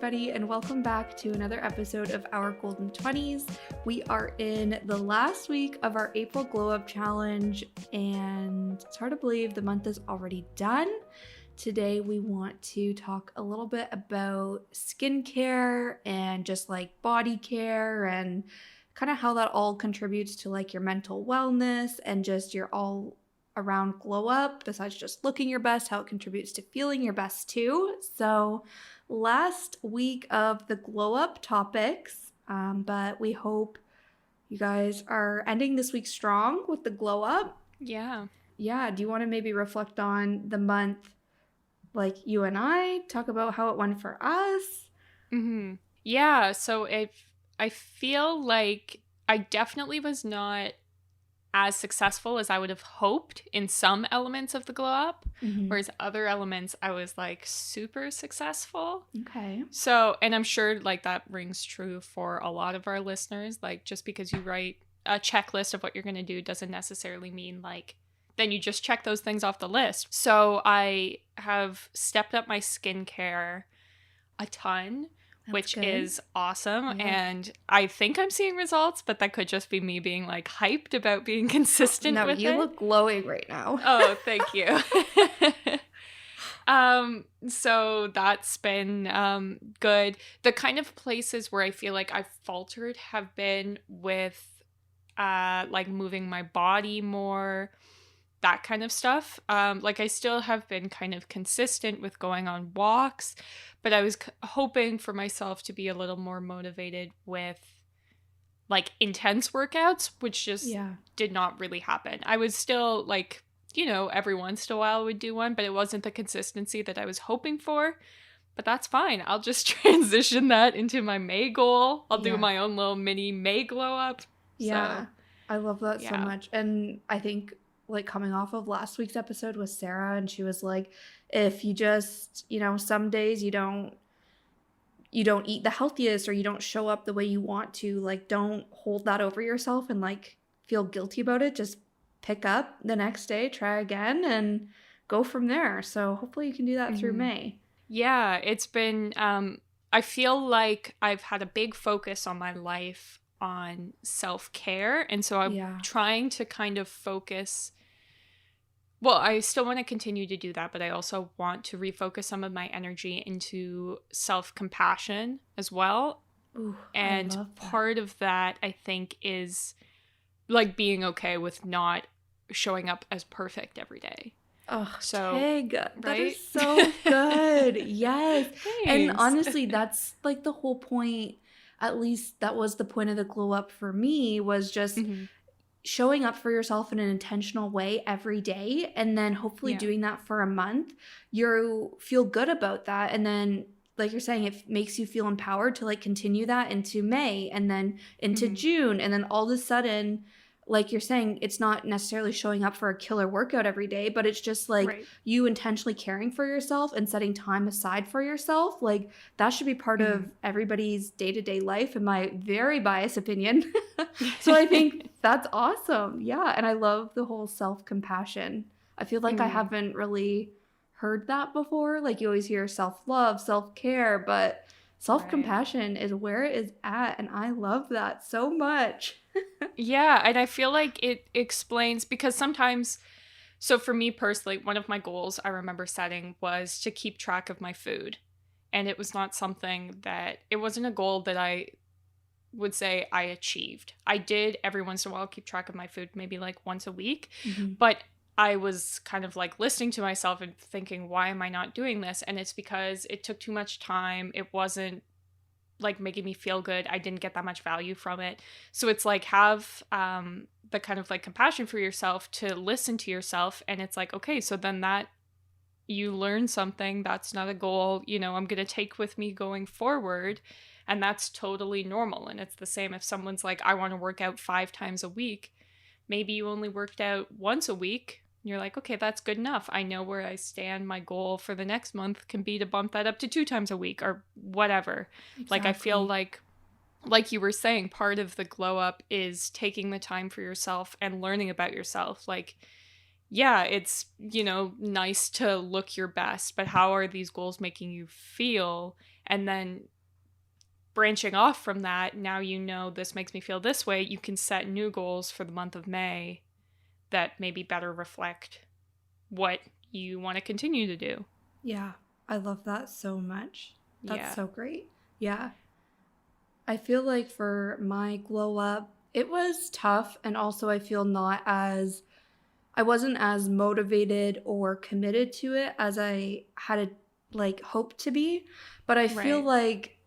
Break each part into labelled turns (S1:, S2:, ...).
S1: everybody, and welcome back to another episode of Our Golden 20s. We are in the last week of our April Glow Up Challenge, and it's hard to believe the month is already done. Today, we want to talk a little bit about skincare and just like body care and kind of how that all contributes to like your mental wellness and just your all around glow up, besides just looking your best, how it contributes to feeling your best too. So last week of the glow up topics, but we hope you guys are ending this week strong with the glow up.
S2: Yeah.
S1: Do you want to maybe reflect on the month, like you and I talk about how it went for us?
S2: Yeah, so I feel like I definitely was not as successful as I would have hoped in some elements of the glow up, whereas other elements I was like super successful.
S1: Okay.
S2: So, and I'm sure like that rings true for a lot of our listeners. Like just because you write a checklist of what you're going to do doesn't necessarily mean like then you just check those things off the list. So I have stepped up my skincare a ton. Which is awesome. Yeah. And I think I'm seeing results, but that could just be me being like hyped about being consistent with it.
S1: No, you look glowing right now.
S2: Oh, thank you. So that's been good. The kind of places where I feel like I've faltered have been with like moving my body more, that kind of stuff. Like I still have been kind of consistent with going on walks, but I was hoping for myself to be a little more motivated with like intense workouts, which just did not really happen. I was still like, you know, every once in a while I would do one, but it wasn't the consistency that I was hoping for. But that's fine. I'll just transition that into my May goal. I'll do my own little mini May glow up.
S1: Yeah,
S2: so,
S1: I love that so much. And I think like coming off of last week's episode with Sarah, and she was like, if you just, you know, some days you don't eat the healthiest or you don't show up the way you want to, like don't hold that over yourself and like feel guilty about it. Just pick up the next day, try again, and go from there. So hopefully you can do that through May.
S2: Yeah, it's been I feel like I've had a big focus on my life on self-care, and so I'm trying to kind of focus. Well, I still want to continue to do that, but I also want to refocus some of my energy into self-compassion as well.
S1: Ooh,
S2: and part of that, I think, is like being okay with not showing up as perfect every day.
S1: Oh,
S2: so
S1: Tig,
S2: right?
S1: That is so good. Yes.
S2: Thanks.
S1: And honestly, that's like the whole point. At least that was the point of the glow up for me, was just showing up for yourself in an intentional way every day, and then hopefully doing that for a month. You feel good about that, and then like you're saying, it makes you feel empowered to like continue that into May and then into June, and then all of a sudden, like you're saying, it's not necessarily showing up for a killer workout every day, but it's just like you intentionally caring for yourself and setting time aside for yourself. Like that should be part of everybody's day-to-day life, in my very biased opinion. So I think that's awesome. Yeah. And I love the whole self-compassion. I feel like I haven't really heard that before. Like you always hear self-love, self-care, but self-compassion is where it is at. And I love that so much.
S2: Yeah, and I feel like it explains, because sometimes, so for me personally, one of my goals I remember setting was to keep track of my food. And it was not something that, it wasn't a goal that I would say I achieved. I did every once in a while keep track of my food, maybe like once a week, but I was kind of like listening to myself and thinking, why am I not doing this? And it's because it took too much time. It wasn't like making me feel good. I didn't get that much value from it. So it's like have the kind of like compassion for yourself to listen to yourself. And it's like, okay, so then that you learn something, that's not a goal, you know, I'm going to take with me going forward. And that's totally normal. And it's the same if someone's like, I want to work out 5 times a week. Maybe you only worked out once a week. You're like, okay, that's good enough. I know where I stand. My goal for the next month can be to bump that up to 2 times a week or whatever. Exactly. Like, I feel like you were saying, part of the glow up is taking the time for yourself and learning about yourself. Like, yeah, it's, you know, nice to look your best, but how are these goals making you feel? And then branching off from that, now you know this makes me feel this way, you can set new goals for the month of May that maybe better reflect what you want to continue to do.
S1: Yeah, I love that so much. That's so great. Yeah. I feel like for my glow up, it was tough, and also I feel I wasn't as motivated or committed to it as I had hoped to be, but I feel like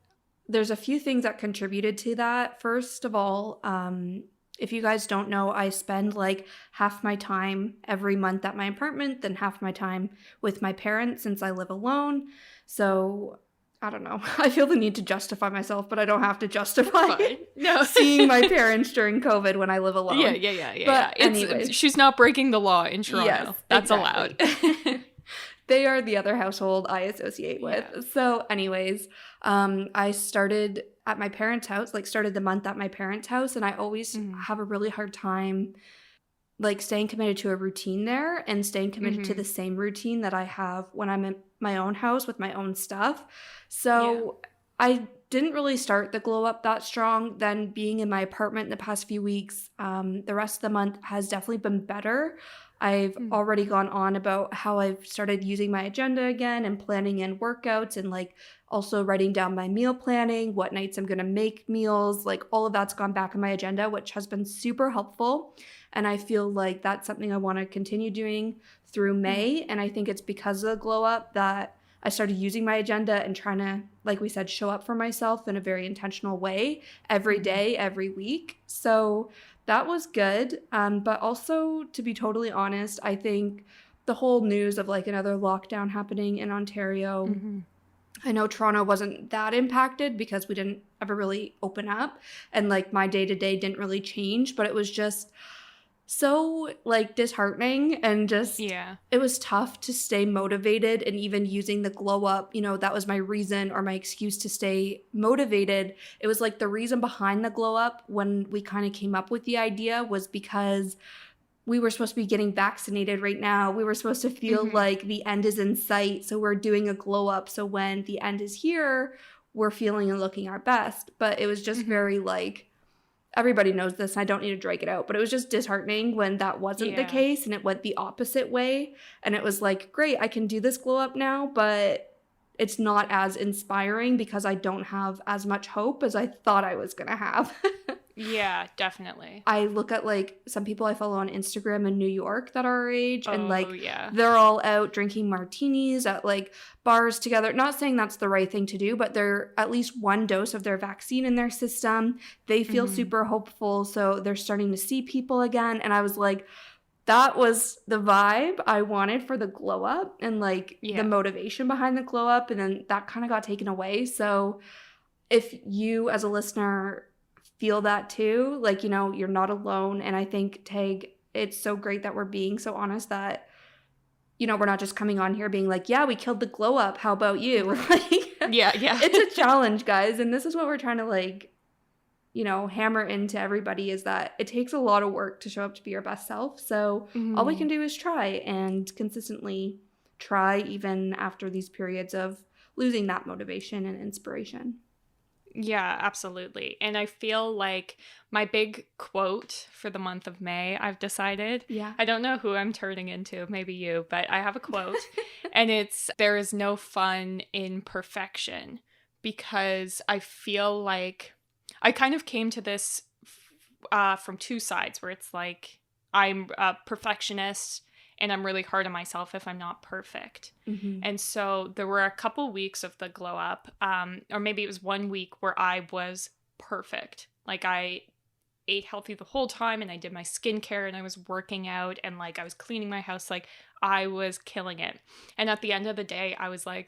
S1: there's a few things that contributed to that. First of all, if you guys don't know, I spend like half my time every month at my apartment, then half my time with my parents since I live alone. So I don't know. I feel the need to justify myself, but I don't have to justify seeing my parents during COVID when I live alone.
S2: Yeah.
S1: But anyways,
S2: she's not breaking the law in Toronto.
S1: Yes,
S2: that's
S1: exactly.
S2: allowed.
S1: They are the other household I associate with.
S2: Yeah.
S1: So anyways, I started at my parents' house, started the month at my parents' house, and I always have a really hard time staying committed to a routine there and staying committed to the same routine that I have when I'm in my own house with my own stuff. So I didn't really start the glow up that strong. Then being in my apartment in the past few weeks, the rest of the month has definitely been better. I've already gone on about how I've started using my agenda again and planning in workouts and also writing down my meal planning, what nights I'm going to make meals, all of that's gone back in my agenda, which has been super helpful. And I feel like that's something I want to continue doing through May. And I think it's because of the glow up that I started using my agenda and trying to, like we said, show up for myself in a very intentional way every day, every week. So that was good. But also, to be totally honest, I think the whole news of another lockdown happening in Ontario, I know Toronto wasn't that impacted because we didn't ever really open up and my day-to-day didn't really change, but it was just so disheartening and just it was tough to stay motivated. And even using the glow up, that was my reason or my excuse to stay motivated. It was the reason behind the glow up when we kind of came up with the idea was because we were supposed to be getting vaccinated right now. We were supposed to feel like the end is in sight, so we're doing a glow up, so when the end is here, we're feeling and looking our best. But it was just very everybody knows this, and I don't need to drag it out, but it was just disheartening when that wasn't the case and it went the opposite way. And it was great, I can do this glow up now, but it's not as inspiring because I don't have as much hope as I thought I was going to have.
S2: Yeah, definitely.
S1: I look at some people I follow on Instagram in New York that are our age, and
S2: yeah.
S1: they're all out drinking martinis at bars together. Not saying that's the right thing to do, but they're at least one dose of their vaccine in their system. They feel super hopeful, so they're starting to see people again. And I was that was the vibe I wanted for the glow up and the motivation behind the glow up, and then that kind of got taken away. So if you as a listener feel that too, you're not alone. And I think, Tag, it's so great that we're being so honest that, we're not just coming on here being yeah, we killed the glow up, how about you?
S2: Yeah.
S1: It's a challenge, guys. And this is what we're trying to hammer into everybody, is that it takes a lot of work to show up to be your best self. So all we can do is try and consistently try, even after these periods of losing that motivation and inspiration.
S2: Yeah, absolutely. And I feel my big quote for the month of May, I've decided.
S1: Yeah.
S2: I don't know who I'm turning into, maybe you, but I have a quote. And it's, there is no fun in perfection, because I feel I kind of came to this from two sides, where it's I'm a perfectionist and I'm really hard on myself if I'm not perfect. And so there were a couple weeks of the glow up, or maybe it was 1 week where I was perfect. I ate healthy the whole time, and I did my skincare, and I was working out, and I was cleaning my house. I was killing it. And at the end of the day, I was I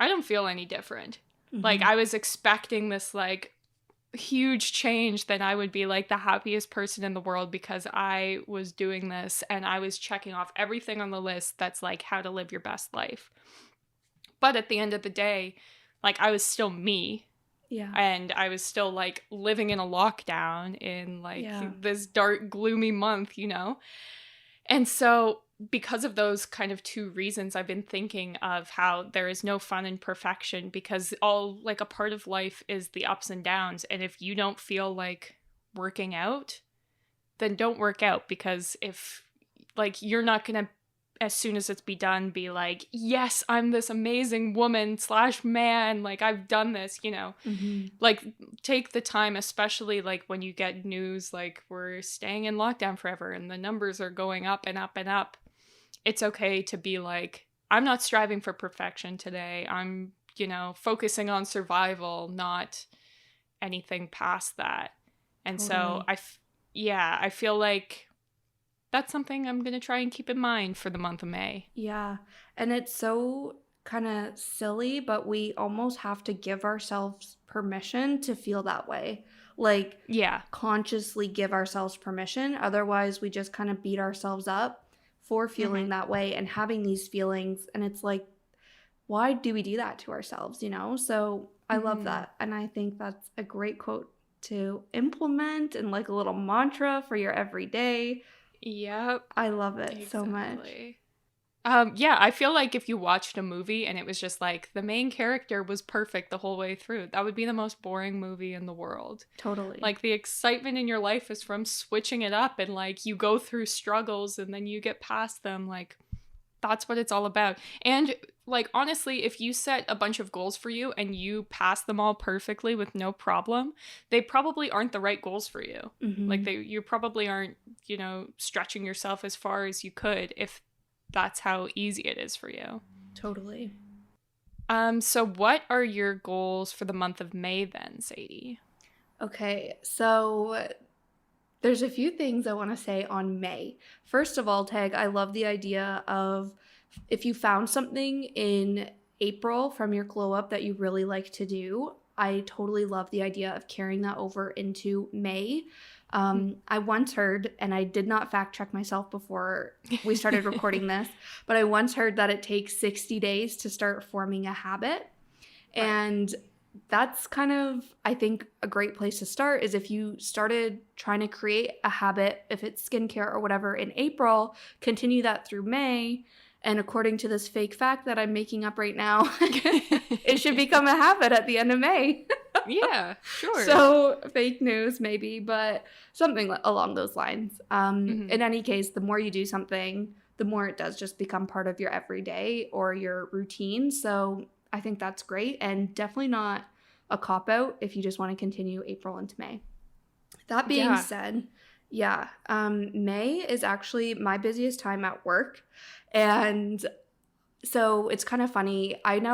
S2: don't feel any different. I was expecting this huge change, that I would be the happiest person in the world because I was doing this and I was checking off everything on the list that's how to live your best life. But at the end of the day, I was still me.
S1: Yeah.
S2: And I was still living in a lockdown in this dark, gloomy month, And so because of those kind of two reasons, I've been thinking of how there is no fun in perfection, because all like a part of life is the ups and downs. And if you don't feel like working out, then don't work out, because if like you're not going to, as soon as it's be done, be like, yes, I'm this amazing woman / man, like I've done this, you know.
S1: Mm-hmm.
S2: Like take the time, especially like when you get news like we're staying in lockdown forever and the numbers are going up and up and up. It's okay to be like, I'm not striving for perfection today. I'm, you know, focusing on survival, not anything past that. And so
S1: Totally.
S2: I feel like that's something I'm going to try and keep in mind for the month of May.
S1: Yeah. And it's so kind of silly, but we almost have to give ourselves permission to feel that way. Like,
S2: Yeah.
S1: consciously give ourselves permission. Otherwise, we just kind of beat ourselves up for feeling that way and having these feelings. And it's like, why do we do that to ourselves, you know? So I love that. And I think that's a great quote to implement and like a little mantra for your everyday.
S2: Yep.
S1: I love it so much.
S2: Exactly. Yeah, I feel like if you watched a movie and it was just like the main character was perfect the whole way through, that would be the most boring movie in the world.
S1: Totally.
S2: Like the excitement in your life is from switching it up, and like you go through struggles and then you get past them. Like that's what it's all about. And like honestly, if you set a bunch of goals for you and you pass them all perfectly with no problem, they probably aren't the right goals for you.
S1: Mm-hmm.
S2: Like you probably aren't, you know, stretching yourself as far as you could if that's how easy it is for you.
S1: Totally.
S2: So what are your goals for the month of May then, Sadie?
S1: Okay, so there's a few things I want to say on May. First of all, Tag, I love the idea of if you found something in April from your glow up that you really like to do, I totally love the idea of carrying that over into May. I once heard, and I did not fact check myself before we started recording this, but I once heard that it takes 60 days to start forming a habit. Right. And that's kind of, I think, a great place to start is if you started trying to create a habit, if it's skincare or whatever, in April, continue that through May. And according to this fake fact that I'm making up right now, it should become a habit at the end of May.
S2: Yeah, sure.
S1: So fake news maybe, but something along those lines. In any case, the more you do something, the more it does just become part of your everyday or your routine. So I think that's great and definitely not a cop-out if you just want to continue April into May. That being said, May is actually my busiest time at work. And so it's kind of funny. I'm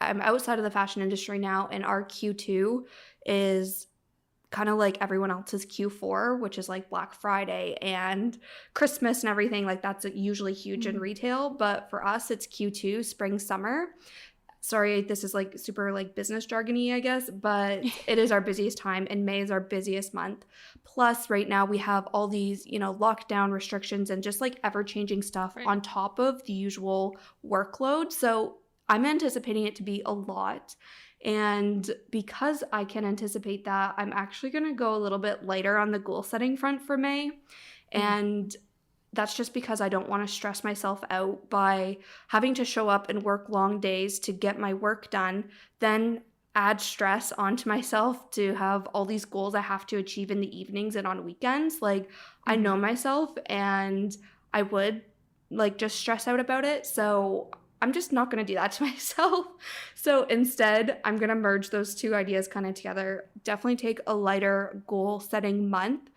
S1: outside of the fashion industry now, and our Q2 is kind of like everyone else's Q4, which is like Black Friday and Christmas and everything. Like that's usually huge in retail, but for us it's Q2, spring, summer. Sorry, this is like super like business jargony, I guess, but it is our busiest time, and May is our busiest month. Plus right now we have all these, you know, lockdown restrictions and just like ever-changing stuff on top of the usual workload. So I'm anticipating it to be a lot. And because I can anticipate that, I'm actually going to go a little bit lighter on the goal setting front for May. And that's just because I don't want to stress myself out by having to show up and work long days to get my work done, then add stress onto myself to have all these goals I have to achieve in the evenings and on weekends. Like I know myself and I would like just stress out about it. So I'm just not going to do that to myself. So instead, I'm going to merge those two ideas kind of together. Definitely take a lighter goal setting month,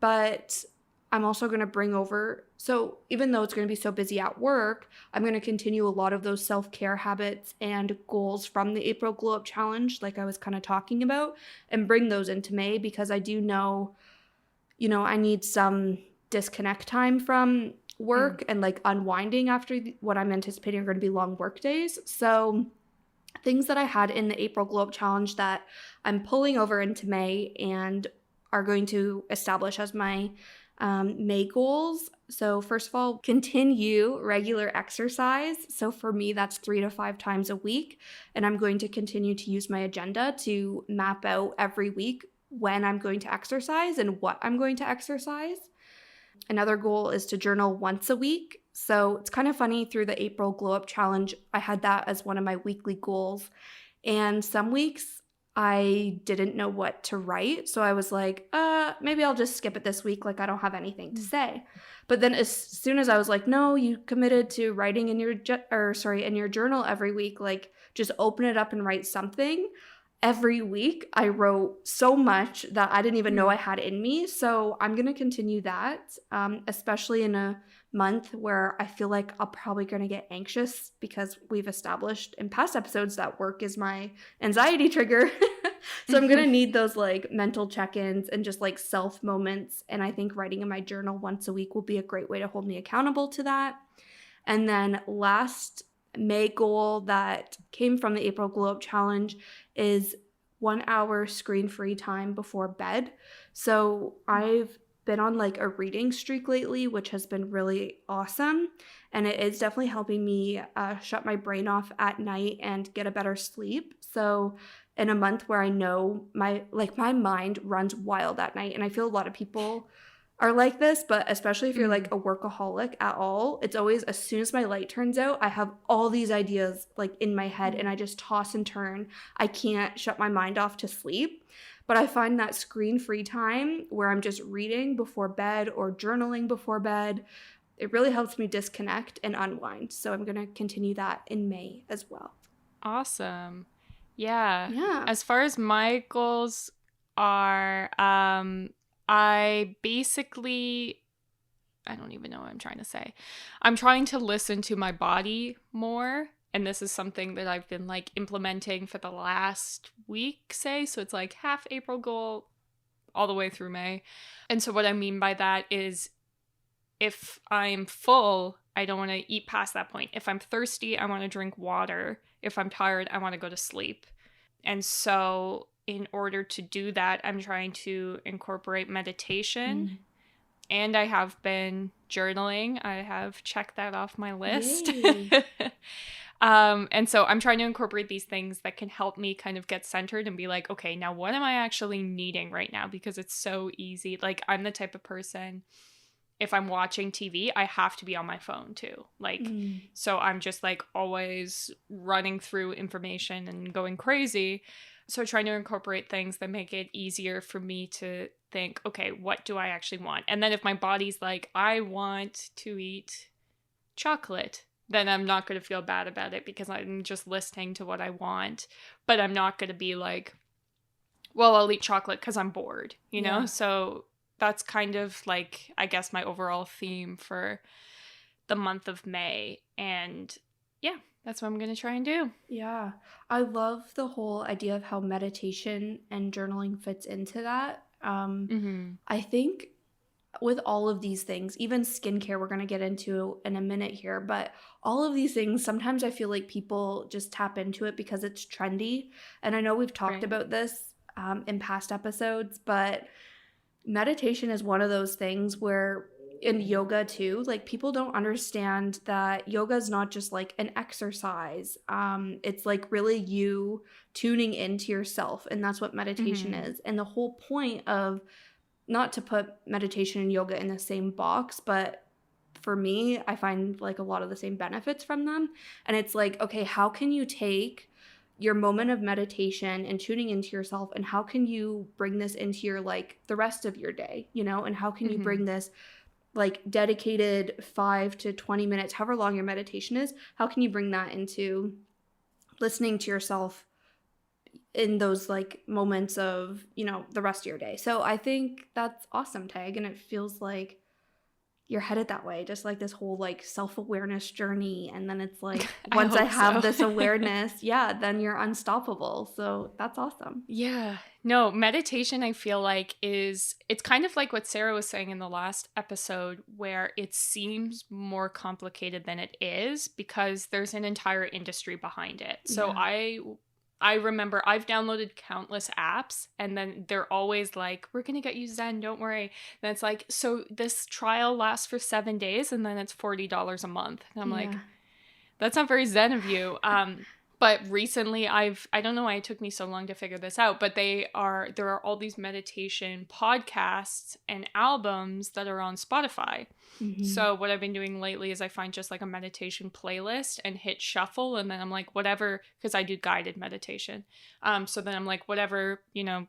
S1: but I'm also going to bring over, so even though it's going to be so busy at work, I'm going to continue a lot of those self-care habits and goals from the April Glow Up Challenge, like I was kind of talking about, and bring those into May because I do know, you know, I need some disconnect time from work and like unwinding after what I'm anticipating are going to be long work days. So things that I had in the April Glow Up Challenge that I'm pulling over into May and are going to establish as my May goals. So first of all, continue regular exercise. So for me, that's 3 to 5 times a week. And I'm going to continue to use my agenda to map out every week when I'm going to exercise and what I'm going to exercise. another goal is to journal once a week. So it's kind of funny, through the April Glow Up Challenge, I had that as one of my weekly goals. And some weeks I didn't know what to write. So I was like, maybe I'll just skip it this week. Like, I don't have anything to say. But then as soon as I was like, no, you committed to writing in your in your journal every week, like just open it up and write something. Every week I wrote so much that I didn't even know I had in me. So I'm going to continue that, especially in a month where I feel like I'm probably going to get anxious, because we've established in past episodes that work is my anxiety trigger. So I'm going to need those like mental check-ins and just like self moments. And I think writing in my journal once a week will be a great way to hold me accountable to that. And then last May goal that came from the April Glow Up Challenge is 1 hour screen-free time before bed. So I've been on like a reading streak lately, which has been really awesome. And it is definitely helping me shut my brain off at night and get a better sleep. So in a month where I know my mind runs wild at night, and I feel a lot of people are like this, but especially if you're like a workaholic at all, it's always, as soon as my light turns out, I have all these ideas like in my head and I just toss and turn. I can't shut my mind off to sleep. But I find that screen-free time where I'm just reading before bed or journaling before bed, it really helps me disconnect and unwind. So I'm going to continue that in May as well.
S2: Awesome. Yeah.
S1: Yeah.
S2: As far as my goals are, I don't even know what I'm trying to say. I'm trying to listen to my body more. And this is something that I've been like implementing for the last week, say. So it's like half April goal all the way through May. And so what I mean by that is, if I'm full, I don't want to eat past that point. If I'm thirsty, I want to drink water. If I'm tired, I want to go to sleep. And so in order to do that, I'm trying to incorporate meditation. And I have been journaling. I have checked that off my list. And so I'm trying to incorporate these things that can help me kind of get centered and be like, okay, now what am I actually needing right now? Because it's so easy. Like, I'm the type of person, if I'm watching TV, I have to be on my phone too. Like, so I'm just like always running through information and going crazy. So trying to incorporate things that make it easier for me to think, okay, what do I actually want? And then if my body's like, I want to eat chocolate, then I'm not going to feel bad about it, because I'm just listening to what I want. But I'm not going to be like, well, I'll eat chocolate because I'm bored, you know? So that's kind of like, I guess, my overall theme for the month of May. And yeah, that's what I'm going to try and do.
S1: Yeah. I love the whole idea of how meditation and journaling fits into that. I think with all of these things, even skincare, we're going to get into in a minute here, but all of these things, sometimes I feel like people just tap into it because it's trendy. And I know we've talked about this in past episodes, but meditation is one of those things where, in yoga too, like, people don't understand that yoga is not just like an exercise. It's like really you tuning into yourself, and that's what meditation is. And the whole point of, not to put meditation and yoga in the same box, but for me, I find like a lot of the same benefits from them. And it's like, okay, how can you take your moment of meditation and tuning into yourself, and how can you bring this into your, like, the rest of your day, you know? And how can you bring this like dedicated 5 to 20 minutes, however long your meditation is, how can you bring that into listening to yourself in those like moments of, you know, the rest of your day? So I think that's awesome, Tag, and it feels like you're headed that way, just like this whole like self-awareness journey. And then it's like, once I have this awareness, then you're unstoppable. So that's awesome.
S2: Yeah. No, meditation, I feel like it's kind of like what Sarah was saying in the last episode, where it seems more complicated than it is because there's an entire industry behind it. So I remember I've downloaded countless apps, and then they're always like, we're going to get you Zen, don't worry. And it's like, so this trial lasts for 7 days and then it's $40 a month. And I'm like, that's not very Zen of you. But recently I don't know why it took me so long to figure this out, but there are all these meditation podcasts and albums that are on Spotify. So what I've been doing lately is I find just like a meditation playlist and hit shuffle, and then I'm like, whatever, because I do guided meditation. So then I'm like, whatever,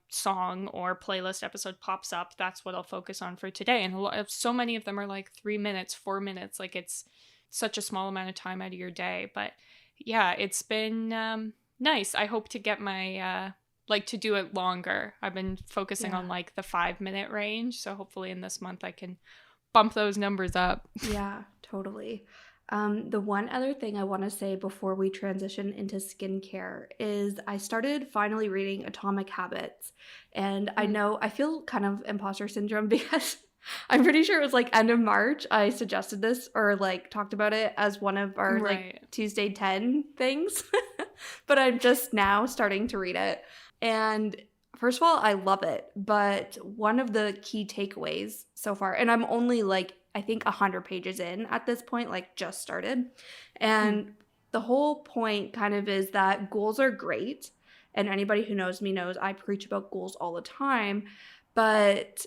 S2: song or playlist episode pops up, that's what I'll focus on for today. And so many of them are like 3 minutes, 4 minutes, like it's such a small amount of time out of your day. But yeah, it's been nice. I hope to get my to do it longer. I've been focusing on like the 5-minute range, so hopefully in this month I can bump those numbers up.
S1: Yeah, totally. The one other thing I want to say before we transition into skincare is I started finally reading Atomic Habits. And I feel kind of imposter syndrome because I'm pretty sure it was like end of March I suggested this or like talked about it as one of our like Tuesday 10 things. But I'm just now starting to read it. And first of all, I love it. But one of the key takeaways so far, and I'm only like, I think 100 pages in at this point, like just started. And the whole point kind of is that goals are great. And anybody who knows me knows I preach about goals all the time. But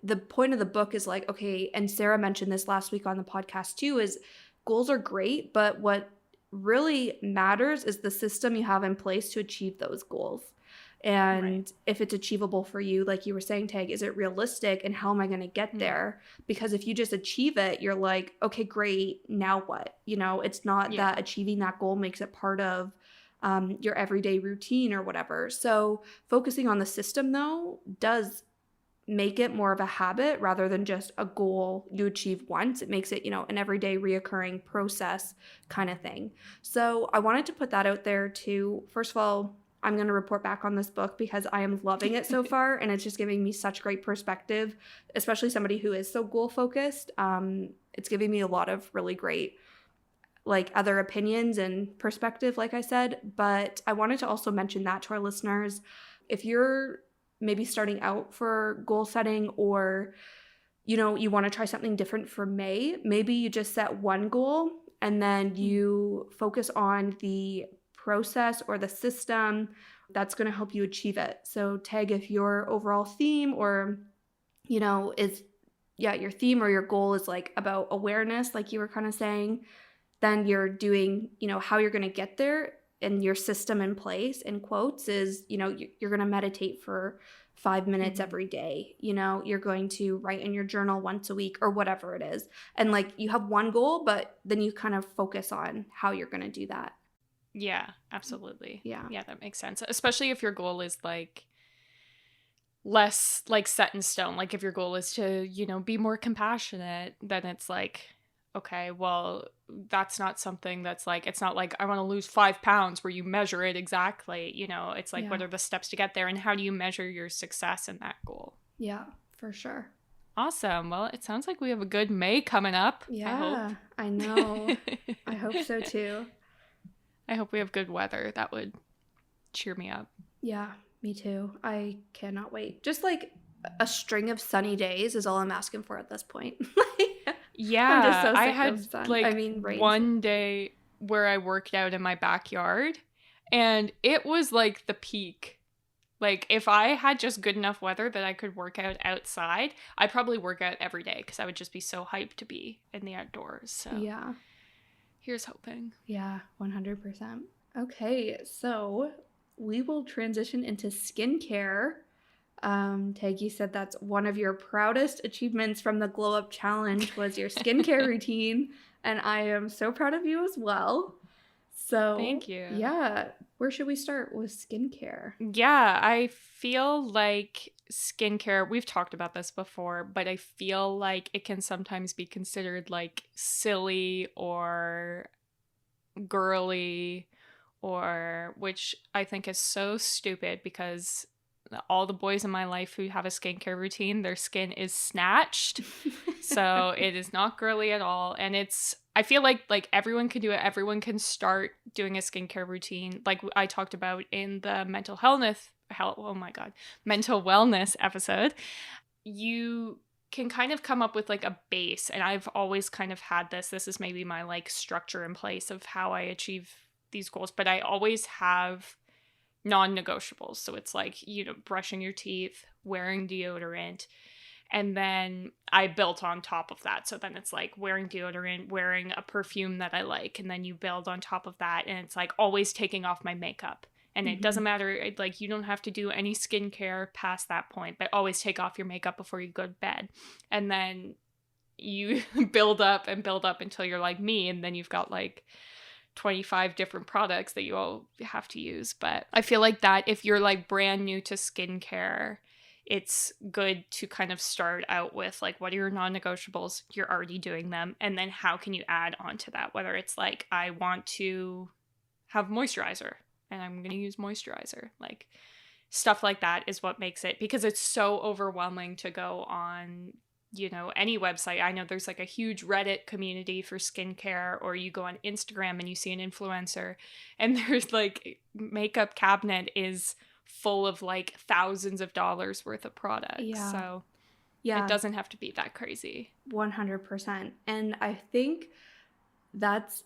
S1: the point of the book is like, okay, and Sarah mentioned this last week on the podcast too, is goals are great, but what really matters is the system you have in place to achieve those goals. And if it's achievable for you, like you were saying, Tag, is it realistic and how am I going to get there? Because if you just achieve it, you're like, okay, great, now what? It's not that achieving that goal makes it part of your everyday routine or whatever. So focusing on the system, though, does make it more of a habit rather than just a goal you achieve once. It makes it, an everyday reoccurring process kind of thing. So I wanted to put that out there too. First of all, I'm going to report back on this book because I am loving it so far, and it's just giving me such great perspective, especially somebody who is so goal focused. It's giving me a lot of really great like other opinions and perspective, like I said. But I wanted to also mention that to our listeners. If you're maybe starting out for goal setting or, you want to try something different for May, maybe you just set one goal and then you focus on the process or the system that's going to help you achieve it. So Tag, if your overall theme or, is, your theme or your goal is like about awareness, like you were kind of saying, then you're doing, how you're going to get there and your system in place, in quotes, is, you're going to meditate for 5 minutes every day. You're going to write in your journal once a week or whatever it is. And like you have one goal, but then you kind of focus on how you're going to do that.
S2: Yeah, absolutely.
S1: Yeah,
S2: that makes sense. Especially if your goal is like less like set in stone. Like if your goal is to, be more compassionate, then it's like, okay, well, that's not something that's like, it's not like I want to lose 5 pounds where you measure it exactly. It's like, what are the steps to get there and how do you measure your success in that goal?
S1: Yeah, for sure.
S2: Awesome. Well, it sounds like we have a good May coming up.
S1: Yeah, I know. I hope so too.
S2: I hope we have good weather. That would cheer me up.
S1: Yeah, me too. I cannot wait. Just like a string of sunny days is all I'm asking for at this point.
S2: Yeah,
S1: I'm just so sick
S2: I
S1: of
S2: had
S1: sun.
S2: like one day where I worked out in my backyard and it was like the peak. Like if I had just good enough weather that I could work out outside, I'd probably work out every day because I would just be so hyped to be in the outdoors. So
S1: yeah.
S2: Here's hoping.
S1: Yeah, 100%. Okay, so we will transition into skincare. Taggy said that's one of your proudest achievements from the Glow Up Challenge was your skincare routine, and I am so proud of you as well. So
S2: thank you.
S1: Yeah, where should we start with skincare?
S2: Yeah, I feel like skincare, we've talked about this before, but I feel like it can sometimes be considered like silly or girly, or which I think is so stupid because all the boys in my life who have a skincare routine, their skin is snatched. So it is not girly at all. And I feel like everyone can do it. Everyone can start doing a skincare routine. Like I talked about in the mental wellness episode. You can kind of come up with like a base. And I've always kind of had this. This is maybe my like structure in place of how I achieve these goals, but I always have non-negotiables. So it's like, you know, brushing your teeth, wearing deodorant, and then I built on top of that. So then it's like wearing deodorant, wearing a perfume that I like, and then you build on top of that, and it's like always taking off my makeup. And it doesn't matter, like, you don't have to do any skincare past that point, but always take off your makeup before you go to bed. And then you build up until you're like me, and then you've got like 25 different products that you all have to use. But I feel like that if you're like brand new to skincare, it's good to kind of start out with like, what are your non-negotiables? You're already doing them. And then how can you add on to that? Whether it's like, I want to have moisturizer and I'm going to use moisturizer. Like, stuff like that is what makes it, because it's so overwhelming to go on, you know, any website. I know there's like a huge Reddit community for skincare, or you go on Instagram and you see an influencer and there's like makeup cabinet is full of like thousands of dollars worth of products.
S1: Yeah.
S2: So
S1: yeah,
S2: it doesn't have to be that crazy.
S1: 100%. And I think that's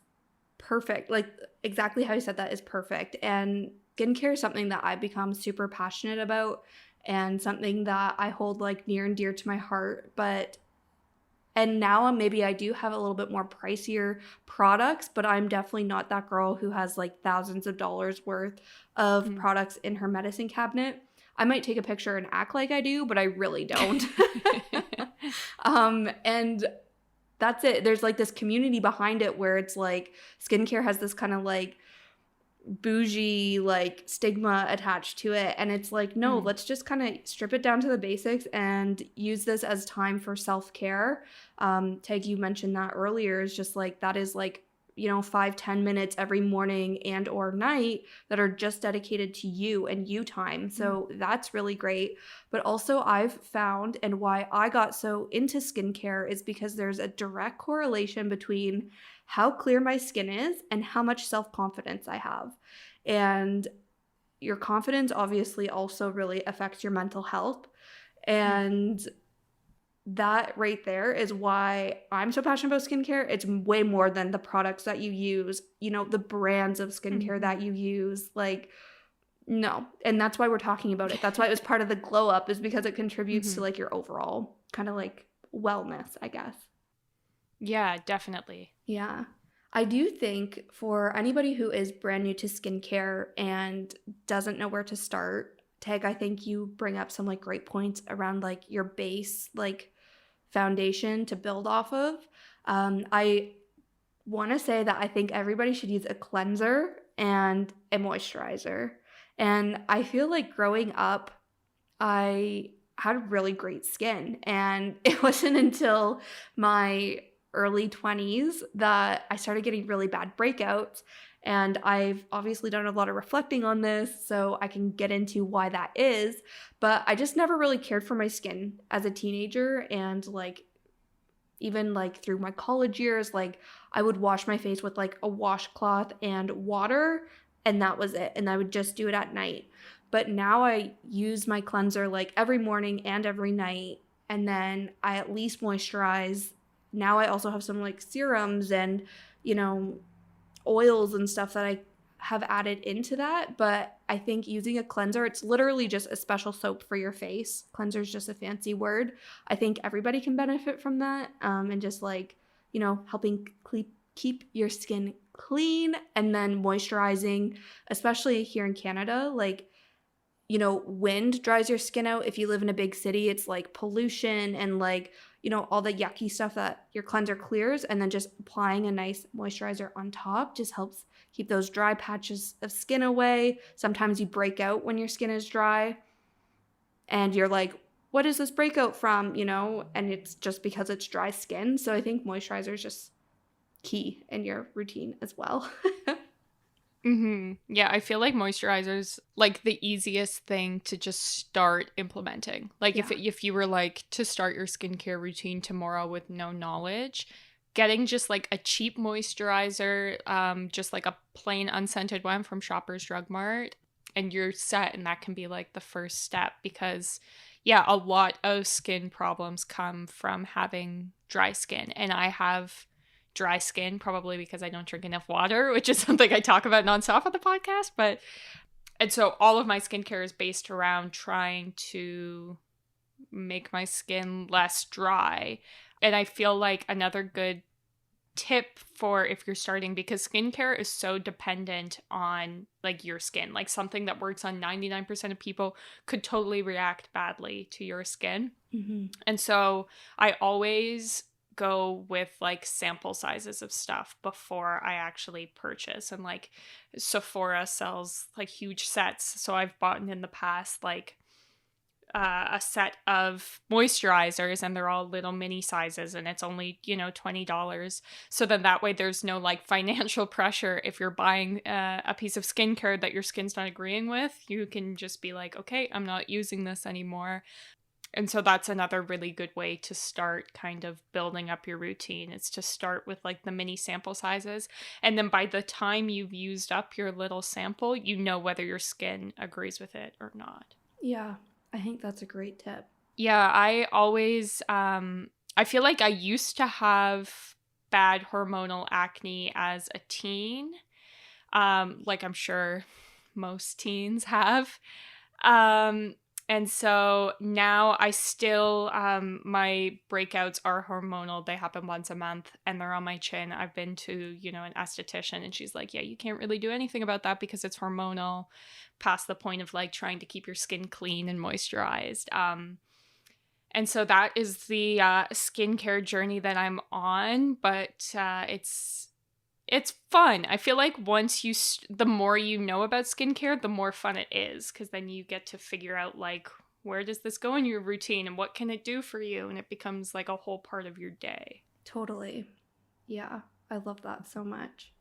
S1: perfect. Like, exactly how you said that is perfect. And skincare is something that I've become super passionate about, and something that I hold like near and dear to my heart. And now maybe I do have a little bit more pricier products, but I'm definitely not that girl who has like thousands of dollars worth of products in her medicine cabinet. I might take a picture and act like I do, but I really don't. And that's it. There's like this community behind it where it's like skincare has this kind of like bougie like stigma attached to it, and it's like, no, let's just kind of strip it down to the basics and use this as time for self-care. Tag, you mentioned that earlier, is just like, that is like, you know, 5-10 minutes every morning and or night that are just dedicated to you and you time. So that's really great. But also I've found, and why I got so into skincare, is because there's a direct correlation between how clear my skin is and how much self-confidence I have. And your confidence obviously also really affects your mental health. And that right there is why I'm so passionate about skincare. It's way more than the products that you use, you know, the brands of skincare that you use. Like, no. And that's why we're talking about it. That's why it was part of the glow up, is because it contributes to like your overall kind of like wellness, I guess.
S2: Yeah, definitely.
S1: Yeah. I do think for anybody who is brand new to skincare and doesn't know where to start, Tag, I think you bring up some like great points around like your base, like foundation to build off of. I want to say that I think everybody should use a cleanser and a moisturizer. And I feel like growing up, I had really great skin. And it wasn't until my early 20s that I started getting really bad breakouts. And I've obviously done a lot of reflecting on this, so I can get into why that is. But I just never really cared for my skin as a teenager, and like even like through my college years, like I would wash my face with like a washcloth and water, and that was it. And I would just do it at night. But now I use my cleanser like every morning and every night, and then I at least moisturize. Now I also have some like serums and, you know, oils and stuff that I have added into that. But I think using a cleanser, it's literally just a special soap for your face. Cleanser is just a fancy word. I think everybody can benefit from that, and just like, you know, helping keep your skin clean, and then moisturizing, especially here in Canada. Like, you know, wind dries your skin out. If you live in a big city, it's like pollution and like, you know, all the yucky stuff that your cleanser clears, and then just applying a nice moisturizer on top just helps keep those dry patches of skin away. Sometimes you break out when your skin is dry and you're like, what is this breakout from? You know, and it's just because it's dry skin. So I think moisturizer is just key in your routine as well.
S2: Yeah, I feel like moisturizer's like the easiest thing to just start implementing. Like if you were like to start your skincare routine tomorrow with no knowledge, getting just like a cheap moisturizer, just like a plain unscented one from Shoppers Drug Mart, and you're set. And that can be like the first step, because yeah, a lot of skin problems come from having dry skin, and I have dry skin, probably because I don't drink enough water, which is something I talk about nonstop on the podcast. And so all of my skincare is based around trying to make my skin less dry. And I feel like another good tip for if you're starting, because skincare is so dependent on like your skin, like something that works on 99% of people could totally react badly to your skin.
S1: Mm-hmm.
S2: And so I always go with like sample sizes of stuff before I actually purchase. And like Sephora sells like huge sets. So I've bought in the past like a set of moisturizers, and they're all little mini sizes, and it's only, $20. So then that way there's no like financial pressure. If you're buying a piece of skincare that your skin's not agreeing with, you can just be like, okay, I'm not using this anymore. And so that's another really good way to start kind of building up your routine. It's to start with like the mini sample sizes. And then by the time you've used up your little sample, you know whether your skin agrees with it or not.
S1: Yeah, I think that's a great tip.
S2: Yeah, I always, I feel like I used to have bad hormonal acne as a teen. Like I'm sure most teens have. And so now I still, my breakouts are hormonal. They happen once a month and they're on my chin. I've been to, an esthetician, and she's like, yeah, you can't really do anything about that because it's hormonal, past the point of like trying to keep your skin clean and moisturized. And so that is the skincare journey that I'm on, but it's fun. I feel like once the more you know about skincare, the more fun it is, because then you get to figure out like, where does this go in your routine and what can it do for you? And it becomes like a whole part of your day.
S1: Totally. Yeah, I love that so much.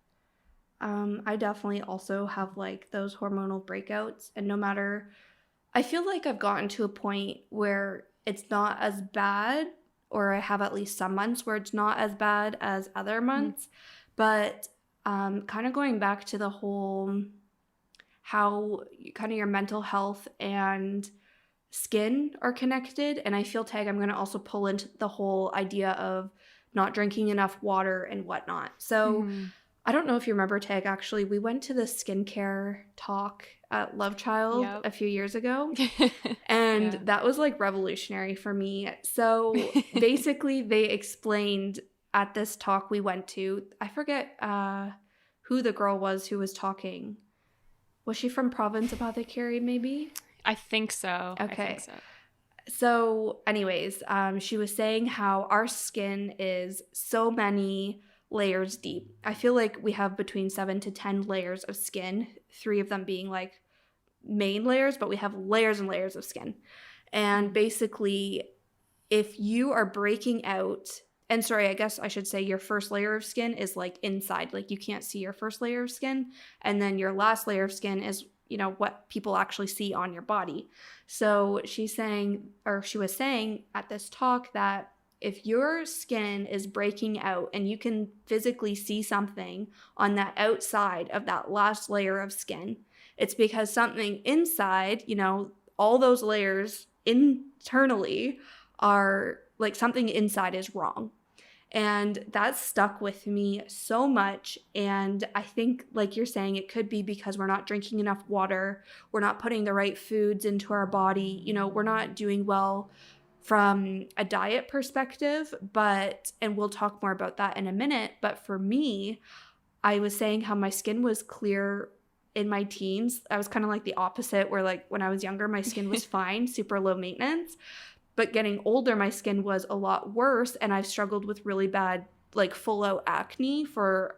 S1: I definitely also have like those hormonal breakouts, and I feel like I've gotten to a point where it's not as bad, or I have at least some months where it's not as bad as other months. But kind of going back to the whole how kind of your mental health and skin are connected. And I feel, Tag, I'm going to also pull into the whole idea of not drinking enough water and whatnot. So I don't know if you remember, Tag, actually, we went to the skincare talk at Love Child a few years ago. And that was like revolutionary for me. So basically they explained at this talk we went to, I forget who the girl was who was talking. Was she from Province Apothecary, maybe?
S2: I think so.
S1: Okay.
S2: I think so.
S1: So anyways, she was saying how our skin is so many layers deep. I feel like we have between 7 to 10 layers of skin, 3 of them being like main layers, but we have layers and layers of skin. And basically, if you are breaking out, and sorry, I guess I should say your first layer of skin is like inside, like you can't see your first layer of skin. And then your last layer of skin is, what people actually see on your body. So she was saying at this talk that if your skin is breaking out and you can physically see something on that outside of that last layer of skin, it's because something inside, all those layers internally are like something inside is wrong. And that stuck with me so much. And I think, like you're saying, it could be because we're not drinking enough water. We're not putting the right foods into our body. We're not doing well from a diet perspective. And we'll talk more about that in a minute. But for me, I was saying how my skin was clear in my teens. I was kind of like the opposite, where like when I was younger, my skin was fine, super low maintenance. But getting older, my skin was a lot worse, and I've struggled with really bad, like full out acne for,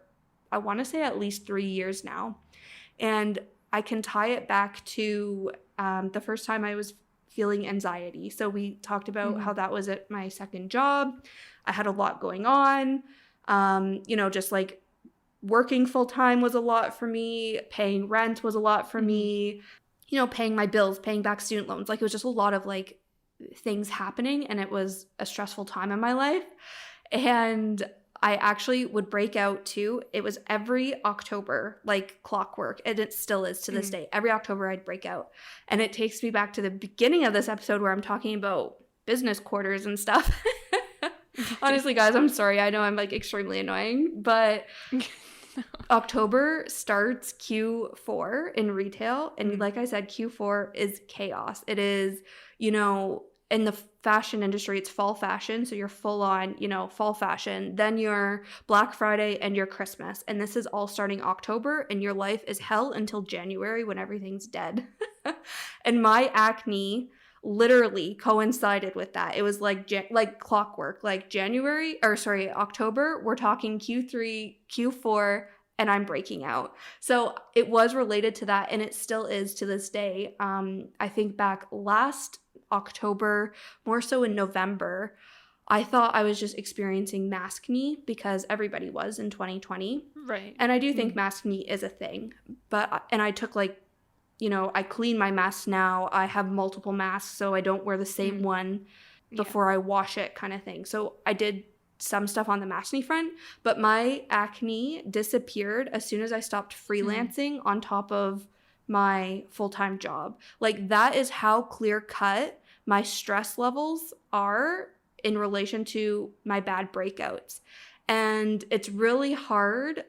S1: I want to say, at least 3 years now. And I can tie it back to the first time I was feeling anxiety. So we talked about how that was at my second job. I had a lot going on. Just like working full time was a lot for me. Paying rent was a lot for me. Paying my bills, paying back student loans. Like it was just a lot of like things happening, and it was a stressful time in my life. And I actually would break out too. It was every October, like clockwork, and it still is to this day. Every October I'd break out. And it takes me back to the beginning of this episode where I'm talking about business quarters and stuff. Honestly, guys, I'm sorry. I know I'm like extremely annoying, but October starts Q4 in retail. And like I said, Q4 is chaos. It is, you know, in the fashion industry, it's fall fashion. So you're full on, you know, fall fashion. Then you're Black Friday and your Christmas. And this is all starting October. And your life is hell until January when everything's dead. And my acne literally coincided with that. It was like clockwork, like October, we're talking Q3, Q4, and I'm breaking out. So it was related to that, and it still is to this day. I think back last October, more so in November, I thought I was just experiencing maskne because everybody was in 2020.
S2: Right.
S1: And I do think maskne is a thing, and I took like, you know, I clean my masks now. I have multiple masks, so I don't wear the same one before I wash it, kind of thing. So I did some stuff on the maskne front, but my acne disappeared as soon as I stopped freelancing on top of my full-time job. Like, that is how clear-cut my stress levels are in relation to my bad breakouts. And it's really hard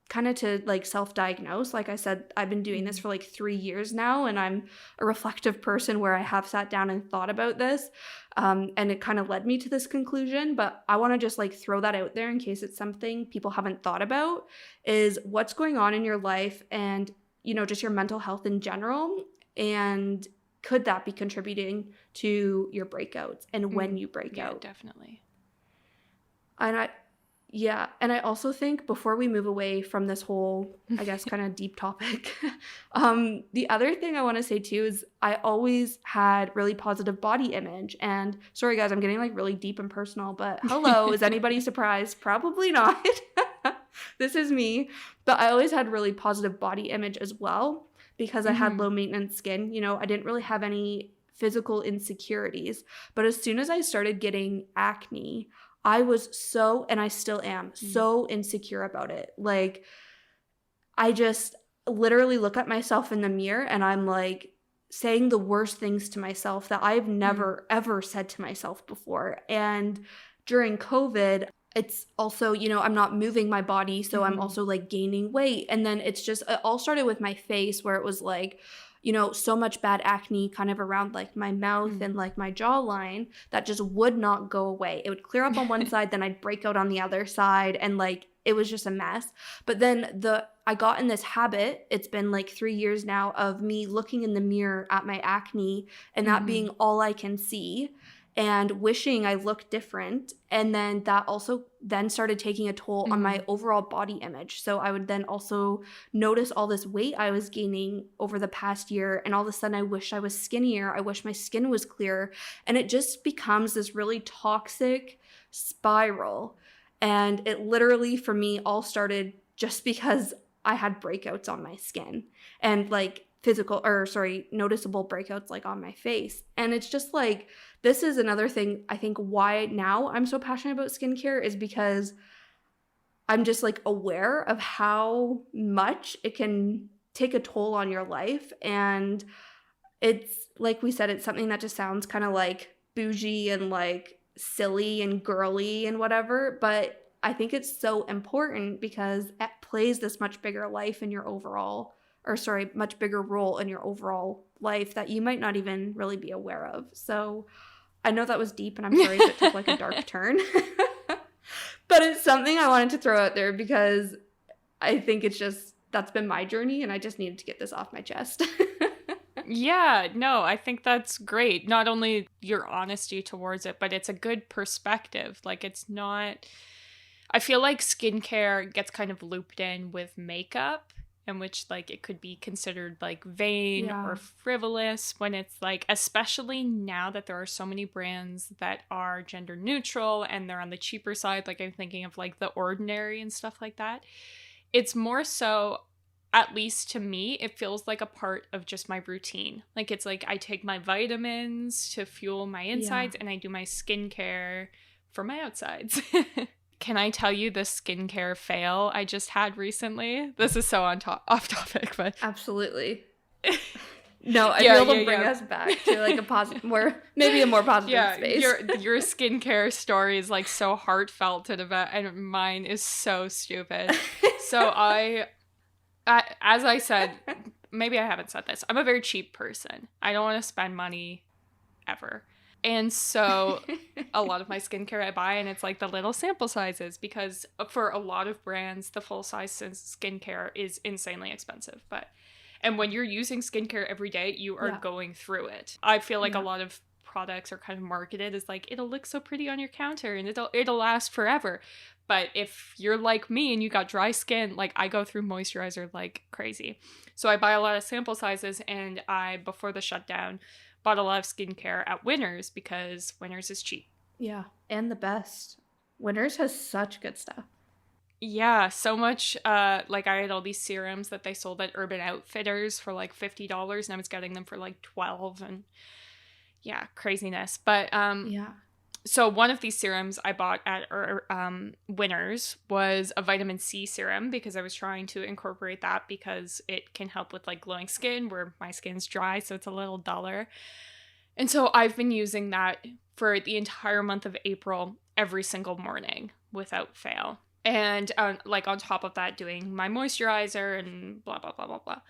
S1: kind of to like self-diagnose. Like I said, I've been doing this for like 3 years now, and I'm a reflective person where I have sat down and thought about this, and it kind of led me to this conclusion. But I want to just like throw that out there in case it's something people haven't thought about, is what's going on in your life and, you know, just your mental health in general, and could that be contributing to your breakouts and when you break out.
S2: Definitely.
S1: And I also think, before we move away from this whole, I guess, kind of deep topic, the other thing I want to say too is I always had really positive body image. And sorry, guys, I'm getting like really deep and personal, but hello, is anybody surprised? Probably not. This is me. But I always had really positive body image as well because I had low maintenance skin. You know, I didn't really have any physical insecurities. But as soon as I started getting acne, I was so, and I still am, so insecure about it. Like, I just literally look at myself in the mirror and I'm like saying the worst things to myself that I've never, ever said to myself before. And during COVID, it's also, you know, I'm not moving my body, so I'm also like gaining weight. And then it's just, it all started with my face, where it was like, you know, so much bad acne kind of around like my mouth and like my jawline that just would not go away. It would clear up on one side, then I'd break out on the other side, and like it was just a mess. But then I got in this habit, it's been like 3 years now, of me looking in the mirror at my acne and that being all I can see, and wishing I looked different. And then that also then started taking a toll on my overall body image. So I would then also notice all this weight I was gaining over the past year, and all of a sudden I wish I was skinnier. I wish my skin was clearer. And it just becomes this really toxic spiral. And it literally, for me, all started just because I had breakouts on my skin, and like noticeable breakouts like on my face. And it's just like, this is another thing I think why now I'm so passionate about skincare, is because I'm just like aware of how much it can take a toll on your life. And it's like we said, it's something that just sounds kind of like bougie and like silly and girly and whatever, but I think it's so important because it plays this much bigger life in your overall, much bigger role in your overall life that you might not even really be aware of. So I know that was deep, and I'm sorry if it took like a dark turn, but it's something I wanted to throw out there because I think it's just, that's been my journey, and I just needed to get this off my chest.
S2: Yeah, no, I think that's great. Not only your honesty towards it, but it's a good perspective. Like, it's not, I feel like skincare gets kind of looped in with makeup, in which like it could be considered like vain or frivolous, when it's like, especially now that there are so many brands that are gender neutral and they're on the cheaper side, like I'm thinking of like The Ordinary and stuff like that. It's more so, at least to me, it feels like a part of just my routine. Like, it's like I take my vitamins to fuel my insides and I do my skincare for my outsides. Can I tell you the skincare fail I just had recently? This is so off topic, but
S1: absolutely. No, I feel to bring us back to like a positive, maybe a more positive space.
S2: Your skincare story is like so heartfelt and mine is so stupid. So as I said, maybe I haven't said this, I'm a very cheap person. I don't want to spend money ever. And so a lot of my skincare I buy, and it's like the little sample sizes, because for a lot of brands, the full size skincare is insanely expensive. And when you're using skincare every day, you are going through it. I feel like a lot of products are kind of marketed as like, it'll look so pretty on your counter and it'll last forever. But if you're like me and you got dry skin, like I go through moisturizer like crazy. So I buy a lot of sample sizes, and before the shutdown, bought a lot of skincare at Winners because Winners is cheap.
S1: Yeah, and the best. Winners has such good stuff.
S2: Yeah, so much. Like I had all these serums that they sold at Urban Outfitters for like $50, and I was getting them for like $12, and yeah, craziness. But so one of these serums I bought at Winners was a vitamin C serum, because I was trying to incorporate that because it can help with like glowing skin where my skin's dry, so it's a little duller. And so I've been using that for the entire month of April every single morning without fail. And like on top of that, doing my moisturizer and blah, blah, blah, blah, blah.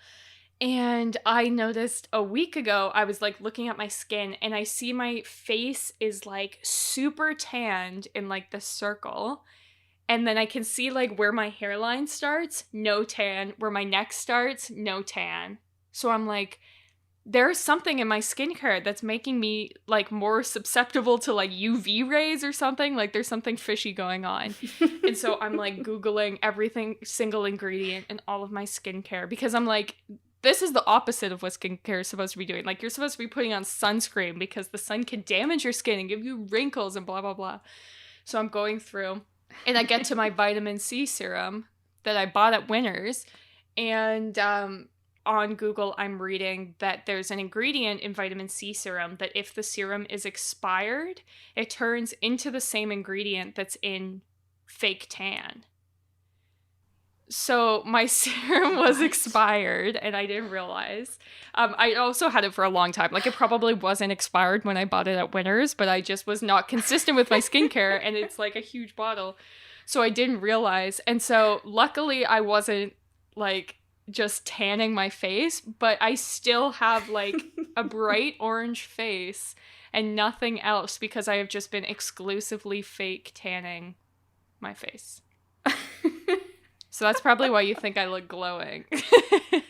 S2: And I noticed a week ago, I was like looking at my skin, and I see my face is like super tanned in like the circle. And then I can see like where my hairline starts, no tan. Where my neck starts, no tan. So I'm like, there's something in my skincare that's making me like more susceptible to like UV rays or something. Like there's something fishy going on. And so I'm like Googling single ingredient in all of my skincare, because I'm like, this is the opposite of what skincare is supposed to be doing. Like, you're supposed to be putting on sunscreen because the sun can damage your skin and give you wrinkles and blah, blah, blah. So I'm going through, and I get to my vitamin C serum that I bought at Winners. And on Google, I'm reading that there's an ingredient in vitamin C serum that if the serum is expired, it turns into the same ingredient that's in fake tan. So my serum was expired, and I didn't realize. I also had it for a long time. Like, it probably wasn't expired when I bought it at Winners, but I just was not consistent with my skincare, and it's like a huge bottle. So I didn't realize. And so luckily I wasn't like just tanning my face, but I still have like a bright orange face and nothing else, because I have just been exclusively fake tanning my face. So that's probably why you think I look glowing.
S1: I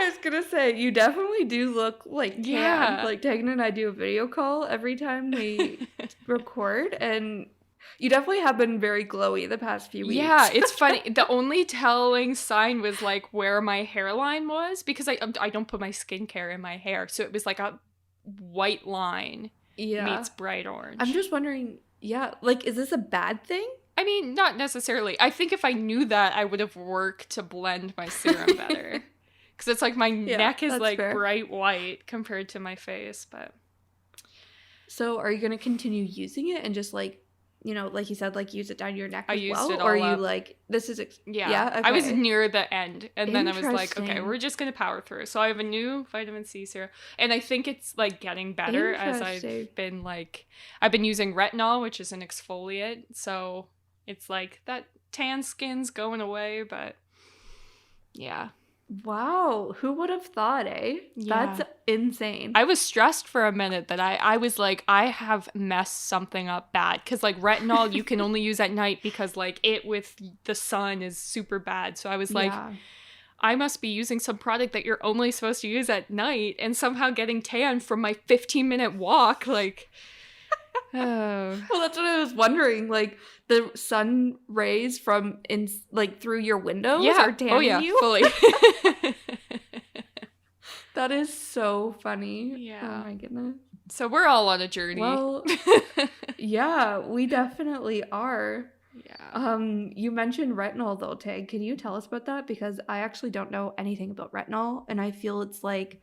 S1: was gonna say, you definitely do look like tan.
S2: Yeah.
S1: Like, Teagan and I do a video call every time we record, and you definitely have been very glowy the past few weeks.
S2: Yeah, it's funny. The only telling sign was like where my hairline was, because I don't put my skincare in my hair, so it was like a white line meets bright orange.
S1: I'm just wondering, like, is this a bad thing?
S2: I mean, not necessarily. I think if I knew that, I would have worked to blend my serum better. Because it's like my neck is like fair. Bright white compared to my face. But
S1: so are you going to continue using it and just like, you know, like you said, like use it down your neck as
S2: used
S1: well?
S2: It all
S1: or are
S2: up.
S1: You like, this is...
S2: Yeah. Okay. I was near the end. And then I was like, okay, we're just going to power through. So I have a new vitamin C serum. And I think it's like getting better as I've been like... I've been using retinol, which is an exfoliant. So it's like that tan skin's going away, but yeah.
S1: Wow, who would have thought, eh? Yeah. That's insane.
S2: I was stressed for a minute that I was like, I have messed something up bad. Because, like, retinol you can only use at night because, like, it with the sun is super bad. So I was like, I must be using some product that you're only supposed to use at night and somehow getting tan from my 15-minute walk. Like,
S1: oh. Well, that's what I was wondering. Like, the sun rays from through your windows are tanning you?
S2: Fully.
S1: That is so funny.
S2: Yeah.
S1: Oh my goodness.
S2: So we're all on a journey.
S1: Well, yeah, we definitely are.
S2: Yeah.
S1: You mentioned retinol though, Tag. Can you tell us about that? Because I actually don't know anything about retinol, and I feel it's like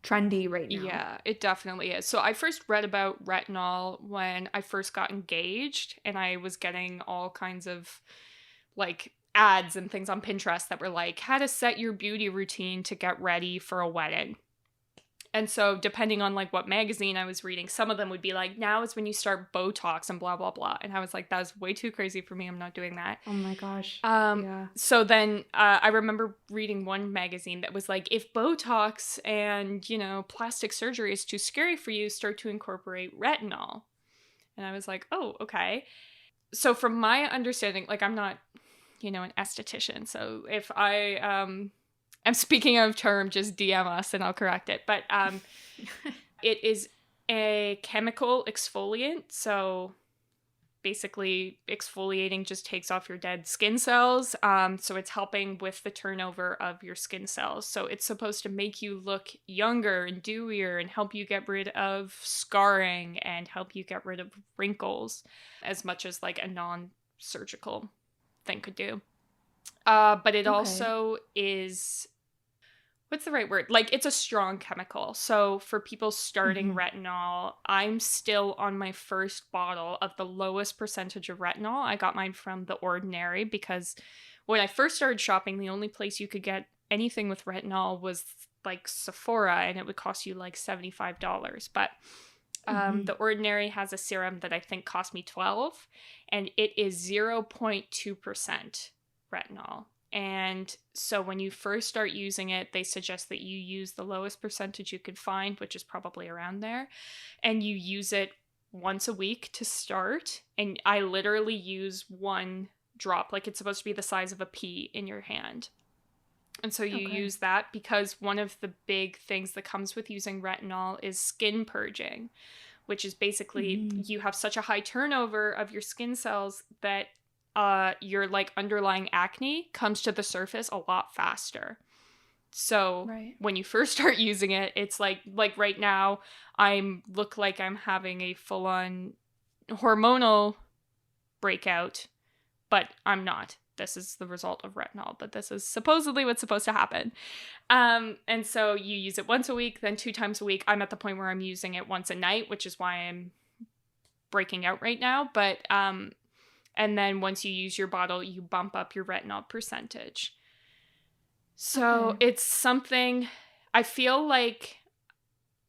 S1: trendy right now.
S2: Yeah, it definitely is. So I first read about retinol when I first got engaged, and I was getting all kinds of like ads and things on Pinterest that were like, how to set your beauty routine to get ready for a wedding. And so depending on like what magazine I was reading, some of them would be like, now is when you start Botox and blah, blah, blah. And I was like, that was way too crazy for me. I'm not doing that.
S1: Oh my gosh. Yeah.
S2: So then I remember reading one magazine that was like, if Botox and, you know, plastic surgery is too scary for you, start to incorporate retinol. And I was like, oh, okay. So from my understanding, like I'm not, you know, an esthetician. So if I'm speaking out of term, just DM us and I'll correct it. But it is a chemical exfoliant. So basically exfoliating just takes off your dead skin cells. So it's helping with the turnover of your skin cells. So it's supposed to make you look younger and dewier and help you get rid of scarring and help you get rid of wrinkles as much as like a non-surgical thing could do. But it also is, what's the right word? Like, it's a strong chemical. So for people starting retinol, I'm still on my first bottle of the lowest percentage of retinol. I got mine from The Ordinary because when I first started shopping, the only place you could get anything with retinol was like Sephora, and it would cost you like $75. But The Ordinary has a serum that I think cost me $12, and it is 0.2% retinol. And so when you first start using it, they suggest that you use the lowest percentage you could find, which is probably around there. And you use it once a week to start. And I literally use one drop, like it's supposed to be the size of a pea in your hand. And so you use that because one of the big things that comes with using retinol is skin purging, which is basically you have such a high turnover of your skin cells that your like underlying acne comes to the surface a lot faster. So when you first start using it, it's like right now I look like I'm having a full-on hormonal breakout, but I'm not. This is the result of retinol, but this is supposedly what's supposed to happen. And so you use it once a week, then 2 times a week. I'm at the point where I'm using it once a night, which is why I'm breaking out right now. But and then once you use your bottle, you bump up your retinol percentage. So it's something, I feel like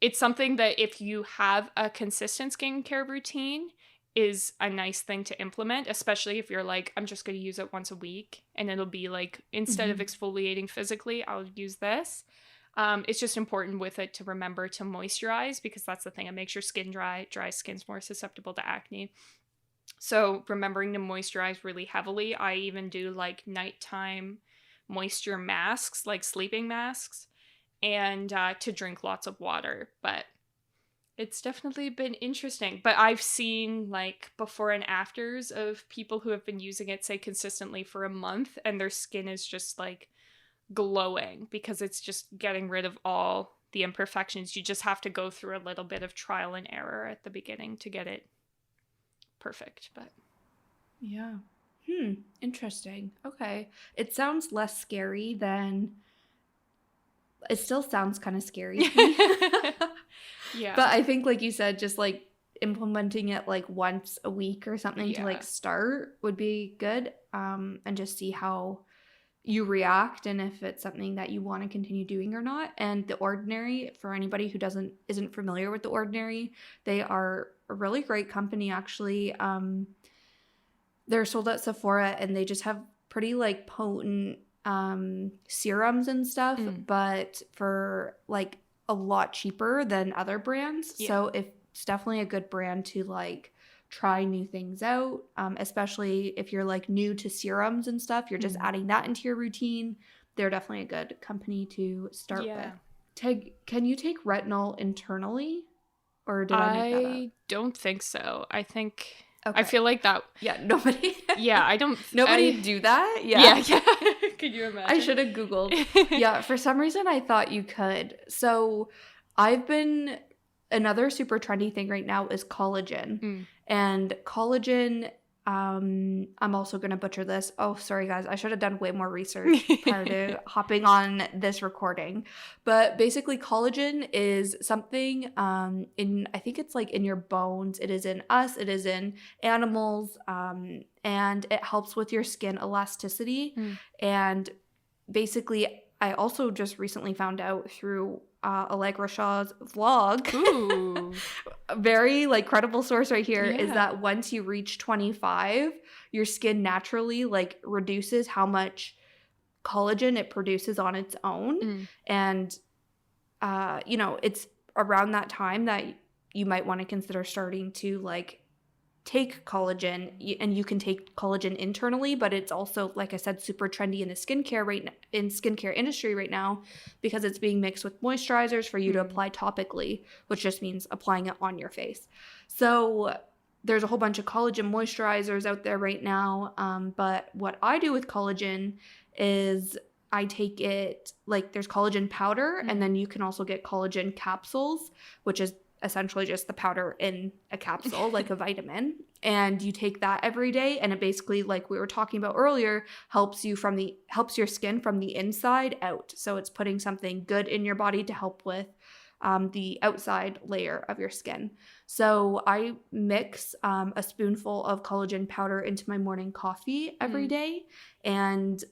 S2: it's something that if you have a consistent skincare routine is a nice thing to implement, especially if you're like, I'm just going to use it once a week. And it'll be like, instead of exfoliating physically, I'll use this. It's just important with it to remember to moisturize because that's the thing. It makes your skin dry. Dry skin's more susceptible to acne. So remembering to moisturize really heavily. I even do like nighttime moisture masks, like sleeping masks, and to drink lots of water. But it's definitely been interesting. But I've seen like before and afters of people who have been using it, say consistently for a month, and their skin is just like glowing because it's just getting rid of all the imperfections. You just have to go through a little bit of trial and error at the beginning to get it perfect. But
S1: yeah. Interesting. Okay. It sounds less scary than, it still sounds kind of scary to me.
S2: Yeah.
S1: But I think like you said, just like implementing it like once a week or something to like start would be good. And just see how you react and if it's something that you want to continue doing or not. And The Ordinary, for anybody who isn't familiar with The Ordinary, they are a really great company actually. They're sold at Sephora and they just have pretty like potent serums and stuff, but for like a lot cheaper than other brands. So it's definitely a good brand to like try new things out, especially if you're like new to serums and stuff. You're just adding that into your routine. They're definitely a good company to start with. Can you take retinol internally? Or did I make that up?
S2: I don't think so. I think I feel like that.
S1: Yeah, nobody.
S2: Yeah, I don't.
S1: Nobody do that.
S2: Yeah. Could you imagine?
S1: I should have Googled. Yeah, for some reason I thought you could. So another super trendy thing right now is collagen. And collagen I'm also going to butcher this. Oh, sorry, guys. I should have done way more research prior to hopping on this recording. But basically, collagen is something I think it's like in your bones. It is in us. It is in animals. And it helps with your skin elasticity. And basically, I also just recently found out through Allegra Shaw's vlog.
S2: Ooh.
S1: A very like credible source right here is that once you reach 25, your skin naturally like reduces how much collagen it produces on its own. And you know, it's around that time that you might want to consider starting to like take collagen, and you can take collagen internally, but it's also, like I said, super trendy in the skincare industry right now because it's being mixed with moisturizers for you to apply topically, which just means applying it on your face. So there's a whole bunch of collagen moisturizers out there right now, but what I do with collagen is I take it, like there's collagen powder, and then you can also get collagen capsules, which is essentially just the powder in a capsule, like a vitamin. And you take that every day, and it basically, like we were talking about earlier, helps your skin from the inside out. So it's putting something good in your body to help with the outside layer of your skin. So I mix a spoonful of collagen powder into my morning coffee every day. And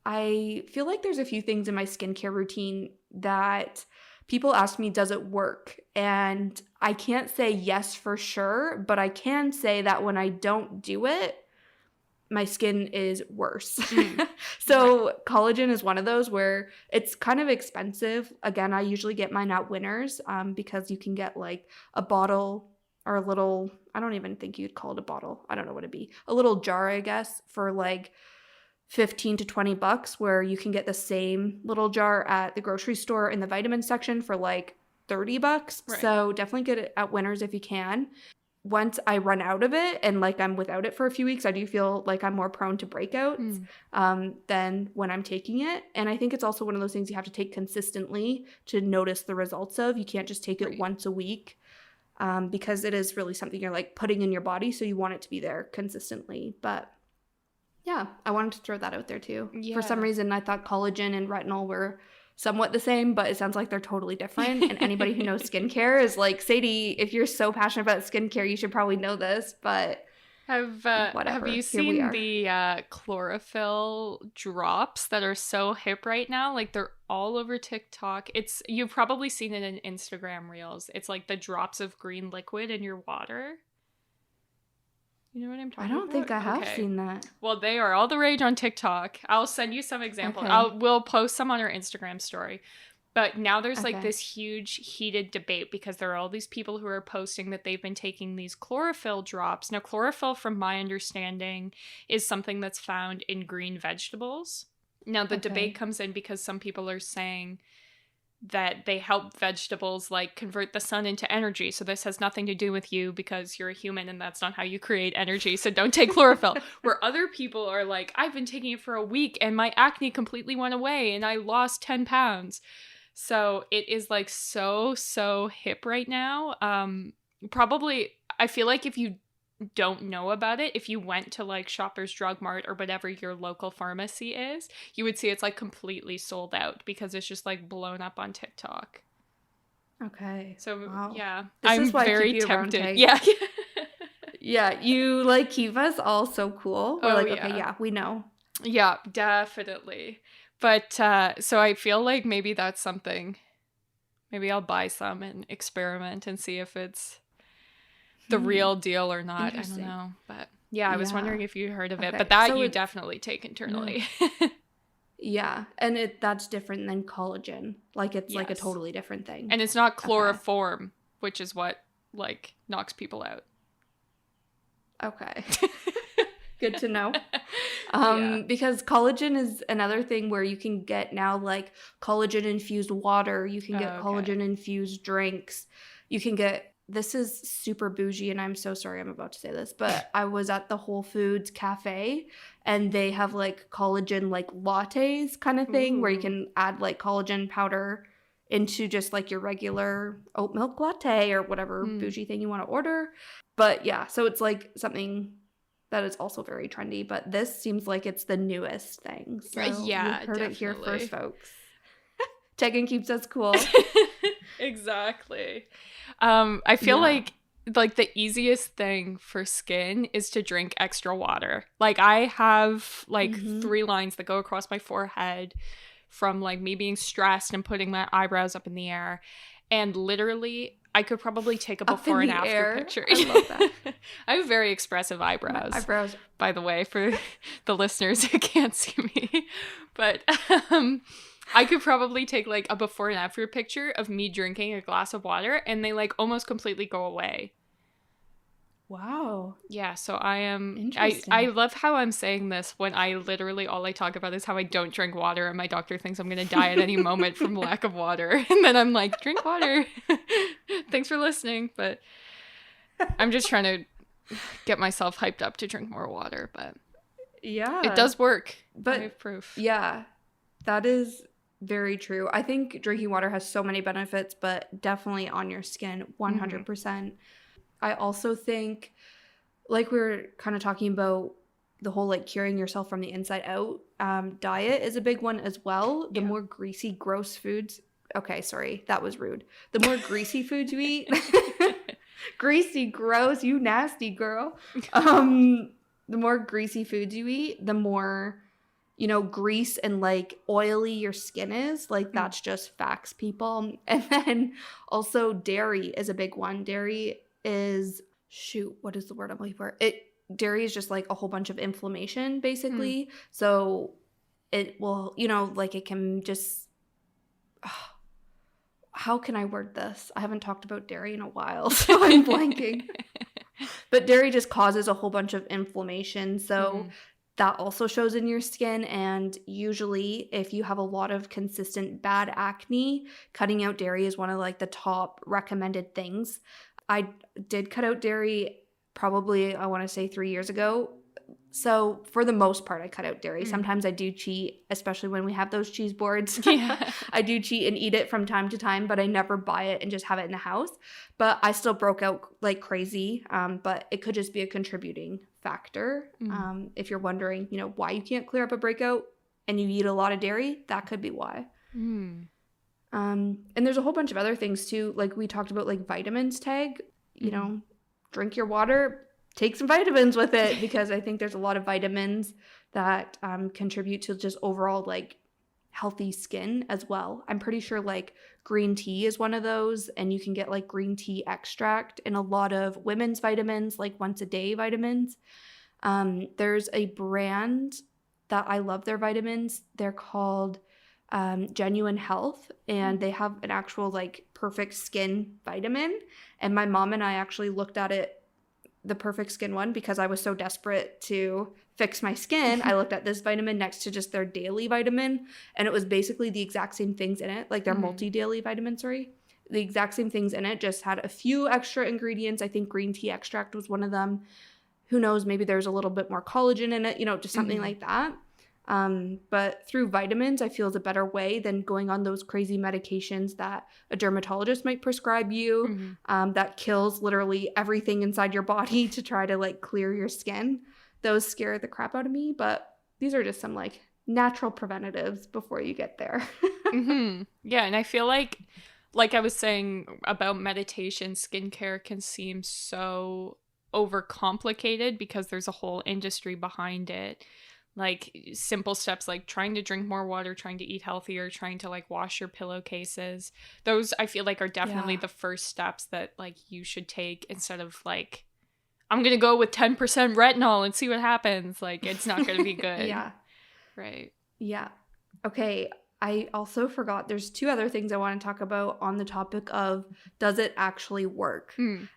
S1: I feel like there's a few things in my skincare routine that people ask me, does it work? And I can't say yes for sure, but I can say that when I don't do it, my skin is worse. So collagen is one of those where it's kind of expensive. Again, I usually get mine at Winners because you can get like a bottle or a little, I don't even think you'd call it a bottle. I don't know what it'd be. A little jar, I guess, for like $15 to $20, where you can get the same little jar at the grocery store in the vitamin section for like $30. Right. So definitely get it at Winners if you can. Once I run out of it and like I'm without it for a few weeks, I do feel like I'm more prone to breakouts than when I'm taking it. And I think it's also one of those things you have to take consistently to notice the results of. You can't just take it once a week because it is really something you're like putting in your body. So you want it to be there consistently. But yeah, I wanted to throw that out there too. Yeah. For some reason, I thought collagen and retinol were somewhat the same, but it sounds like they're totally different. And anybody who knows skincare is like, Sadie, if you're so passionate about skincare, you should probably know this, but
S2: have you seen the chlorophyll drops that are so hip right now? Like they're all over TikTok. You've probably seen it in Instagram reels. It's like the drops of green liquid in your water. You know what I'm talking about?
S1: I don't think I have seen that.
S2: Well, they are all the rage on TikTok. I'll send you some examples. We'll post some on our Instagram story. But now there's like this huge heated debate because there are all these people who are posting that they've been taking these chlorophyll drops. Now, chlorophyll, from my understanding, is something that's found in green vegetables. Now, the debate comes in because some people are saying that they help vegetables like convert the sun into energy. So this has nothing to do with you because you're a human and that's not how you create energy. So don't take chlorophyll. Where other people are like, I've been taking it for a week and my acne completely went away and I lost 10 pounds. So it is like so hip right now. Probably, I feel like if you don't know about it, if you went to like Shoppers Drug Mart or whatever your local pharmacy is, you would see it's like completely sold out because it's just like blown up on TikTok.
S1: Okay.
S2: So yeah,
S1: I'm very tempted. Yeah. Yeah, you like keep us all so cool. We're okay, yeah, we know.
S2: Yeah, definitely. But so I feel like maybe that's something. Maybe I'll buy some and experiment and see if it's the real deal or not. I don't know. But yeah, I was wondering if you heard of it. But that so you definitely take internally.
S1: Yeah. And that's different than collagen. Like it's like a totally different thing.
S2: And it's not chloroform, which is what like knocks people out.
S1: Okay. Good to know. Because collagen is another thing where you can get now like collagen infused water. You can get collagen infused drinks. You can get, this is super bougie and I'm so sorry I'm about to say this, but I was at the Whole Foods cafe and they have like collagen like lattes kind of thing where you can add like collagen powder into just like your regular oat milk latte or whatever bougie thing you want to order. But yeah, so it's like something that is also very trendy, but this seems like it's the newest thing. So
S2: yeah,
S1: you heard
S2: definitely.
S1: it here first, folks. Teagan keeps us cool.
S2: Exactly. I feel like the easiest thing for skin is to drink extra water. Like I have like 3 lines that go across my forehead from like me being stressed and putting my eyebrows up in the air. And literally I could probably take a before and after picture.
S1: I love that.
S2: I have very expressive eyebrows.
S1: My eyebrows.
S2: By the way, for the listeners who can't see me. But I could probably take like a before and after picture of me drinking a glass of water and they like almost completely go away.
S1: Wow.
S2: Yeah, so I love how I'm saying this when I literally all I talk about is how I don't drink water and my doctor thinks I'm going to die at any moment from lack of water. And then I'm like, drink water. Thanks for listening. But I'm just trying to get myself hyped up to drink more water. But
S1: yeah,
S2: it does work.
S1: But
S2: I have proof.
S1: Yeah, that is very true. I think drinking water has so many benefits, but definitely on your skin, 100%. I also think, like we were kind of talking about the whole like curing yourself from the inside out, diet is a big one as well. The more greasy, gross foods. Okay, sorry, that was rude. The more greasy foods you eat, greasy, gross, you nasty girl. The more greasy foods you eat, the more, you know, grease and like oily your skin is. Like that's just facts, people. And then also dairy is a big one. Dairy is, what is the word I'm looking for? Dairy is just like a whole bunch of inflammation, basically. So it will, you know, like it can just, how can I word this? I haven't talked about dairy in a while, so I'm blanking. But dairy just causes a whole bunch of inflammation. So that also shows in your skin. And usually if you have a lot of consistent bad acne, cutting out dairy is one of like the top recommended things. I did cut out dairy probably, I want to say 3 years ago. So for the most part, I cut out dairy. Sometimes I do cheat, especially when we have those cheese boards. I do cheat and eat it from time to time, but I never buy it and just have it in the house. But I still broke out like crazy. But it could just be a contributing factor. If you're wondering, you know, why you can't clear up a breakout and you eat a lot of dairy, that could be why. And there's a whole bunch of other things too. Like we talked about like vitamins tag, you know, drink your water, take some vitamins with it, because I think there's a lot of vitamins that contribute to just overall like healthy skin as well. I'm pretty sure like green tea is one of those, and you can get like green tea extract and a lot of women's vitamins, like once a day vitamins. There's a brand that I love their vitamins. They're called Genuine Health, and they have an actual like perfect skin vitamin. And my mom and I actually looked at it, the perfect skin one, because I was so desperate to fix my skin. I looked at this vitamin next to just their daily vitamin, and it was basically the exact same things in it, like their multi-daily vitamin, the exact same things in it, just had a few extra ingredients. I think green tea extract was one of them. Who knows, maybe there's a little bit more collagen in it, you know, just something like that. But through vitamins, I feel is a better way than going on those crazy medications that a dermatologist might prescribe you, that kills literally everything inside your body to try to like clear your skin. Those scare the crap out of me, but these are just some like natural preventatives before you get there.
S2: Yeah, and I feel like I was saying about meditation, skincare can seem so overcomplicated because there's a whole industry behind it. Like simple steps like trying to drink more water, trying to eat healthier, trying to like wash your pillowcases. Those I feel like are definitely the first steps that like you should take, instead of like, I'm going to go with 10% retinol and see what happens. Like it's not going to be good. Right.
S1: Yeah. Okay. I also forgot there's 2 other things I want to talk about on the topic of, does it actually work?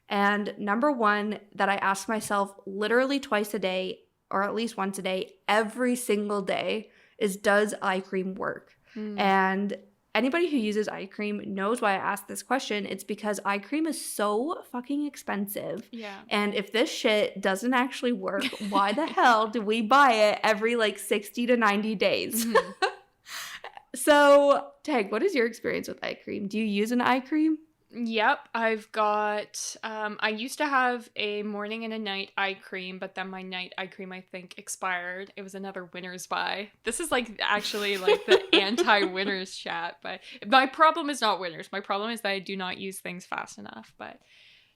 S1: And number one that I ask myself literally twice a day, or at least once a day, every single day, is, does eye cream work? And anybody who uses eye cream knows why I asked this question. It's because eye cream is so fucking expensive. And if this shit doesn't actually work, why the hell do we buy it every like 60 to 90 days? So, Tag, what is your experience with eye cream? Do you use an eye cream?
S2: Yep, I've got, I used to have a morning and a night eye cream, but then my night eye cream, I think, expired. It was another winter's buy. This is like actually like the anti-winners chat, but my problem is not winners. My problem is that I do not use things fast enough, but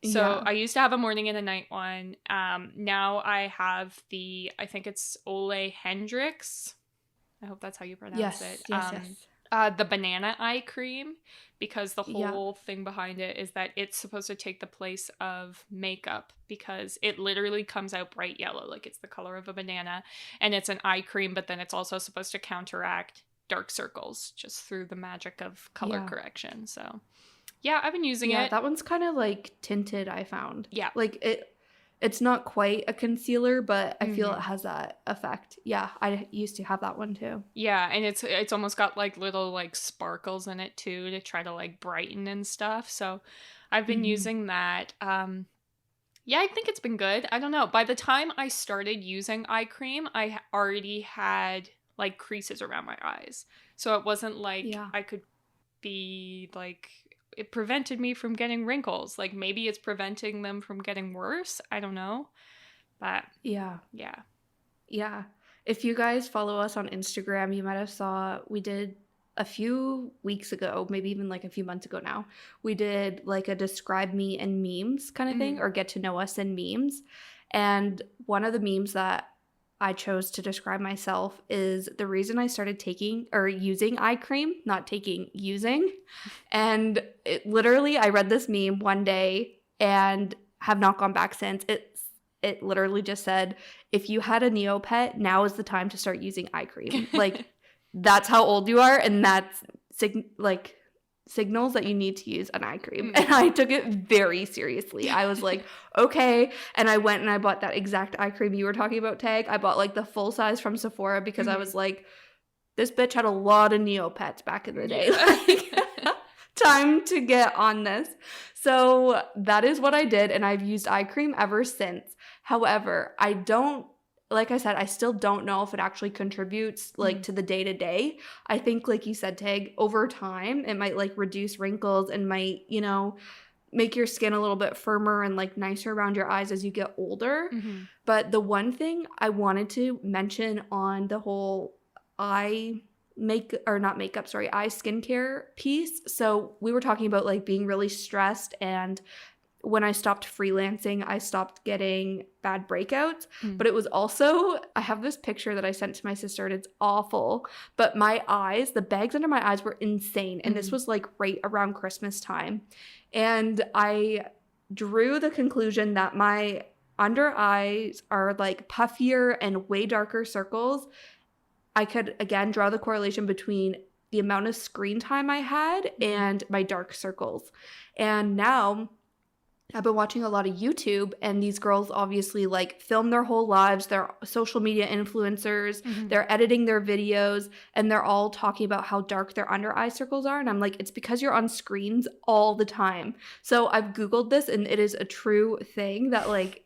S2: so
S1: Yeah.
S2: I used to have a morning and a night one. Now I have I think it's Ole Hendrix. I hope that's how you pronounce
S1: Yes,
S2: it.
S1: yes.
S2: The banana eye cream, because the
S1: Yeah.
S2: whole thing behind it is that it's supposed to take the place of makeup, because it literally comes out bright yellow, like it's the color of a banana, and it's an eye cream, but then it's also supposed to counteract dark circles just through the magic of color
S1: Yeah.
S2: correction. So yeah, I've been using
S1: Yeah,
S2: it.
S1: that one's kind of like tinted, I found.
S2: Yeah.
S1: Like it's not quite a concealer, but I feel it
S2: Mhm.
S1: has that effect. Yeah, I used to have that one too.
S2: Yeah, and it's almost got like little like sparkles in it too, to try to like brighten and stuff. So I've been
S1: Mhm.
S2: using that. Yeah, I think it's been good. I don't know. By the time I started using eye cream, already had like creases around my eyes. So it wasn't like
S1: Yeah.
S2: I could be like, it prevented me from getting wrinkles. Like maybe it's preventing them from getting worse. I don't know. But
S1: Yeah.
S2: yeah.
S1: Yeah. If you guys follow us on Instagram, you might have saw we did a few weeks ago, maybe even like a few months ago now. We did like a describe me in memes kind of thing,
S2: Mhm.
S1: or get to know us in memes. And one of the memes that I chose to describe myself is the reason I started taking or using eye cream, not taking, using. And literally, I read this meme one day and have not gone back since. It literally just said, if you had a Neopet, now is the time to start using eye cream. Like, that's how old you are, and that's signals that you need to use an eye cream. And I took it very seriously. I was like, okay. And I went and I bought that exact eye cream you were talking about, Tag. I bought like the full size from Sephora because I was like, this bitch had a lot of Neopets back in the day.
S2: Yeah.
S1: Like, time to get on this. So that is what I did, and I've used eye cream ever since. However, like I said, I still don't know if it actually contributes like to the day to day. I think, like you said, Tag, over time, it might like reduce wrinkles and might, make your skin a little bit firmer and like nicer around your eyes as you get older. But the one thing I wanted to mention on the whole eye eye skincare piece. So we were talking about like being really stressed, and when I stopped freelancing, I stopped getting bad breakouts. But it was also, I have this picture that I sent to my sister, and it's awful. But my eyes, the bags under my eyes were insane. And this was like right around Christmas time. And I drew the conclusion that my under eyes are like puffier and way darker circles. I could again draw the correlation between the amount of screen time I had and my dark circles. And now I've been watching a lot of YouTube, and these girls obviously like film their whole lives. They're social media influencers. They're editing their videos, and they're all talking about how dark their under eye circles are. And I'm like, it's because you're on screens all the time. So I've Googled this, and it is a true thing that like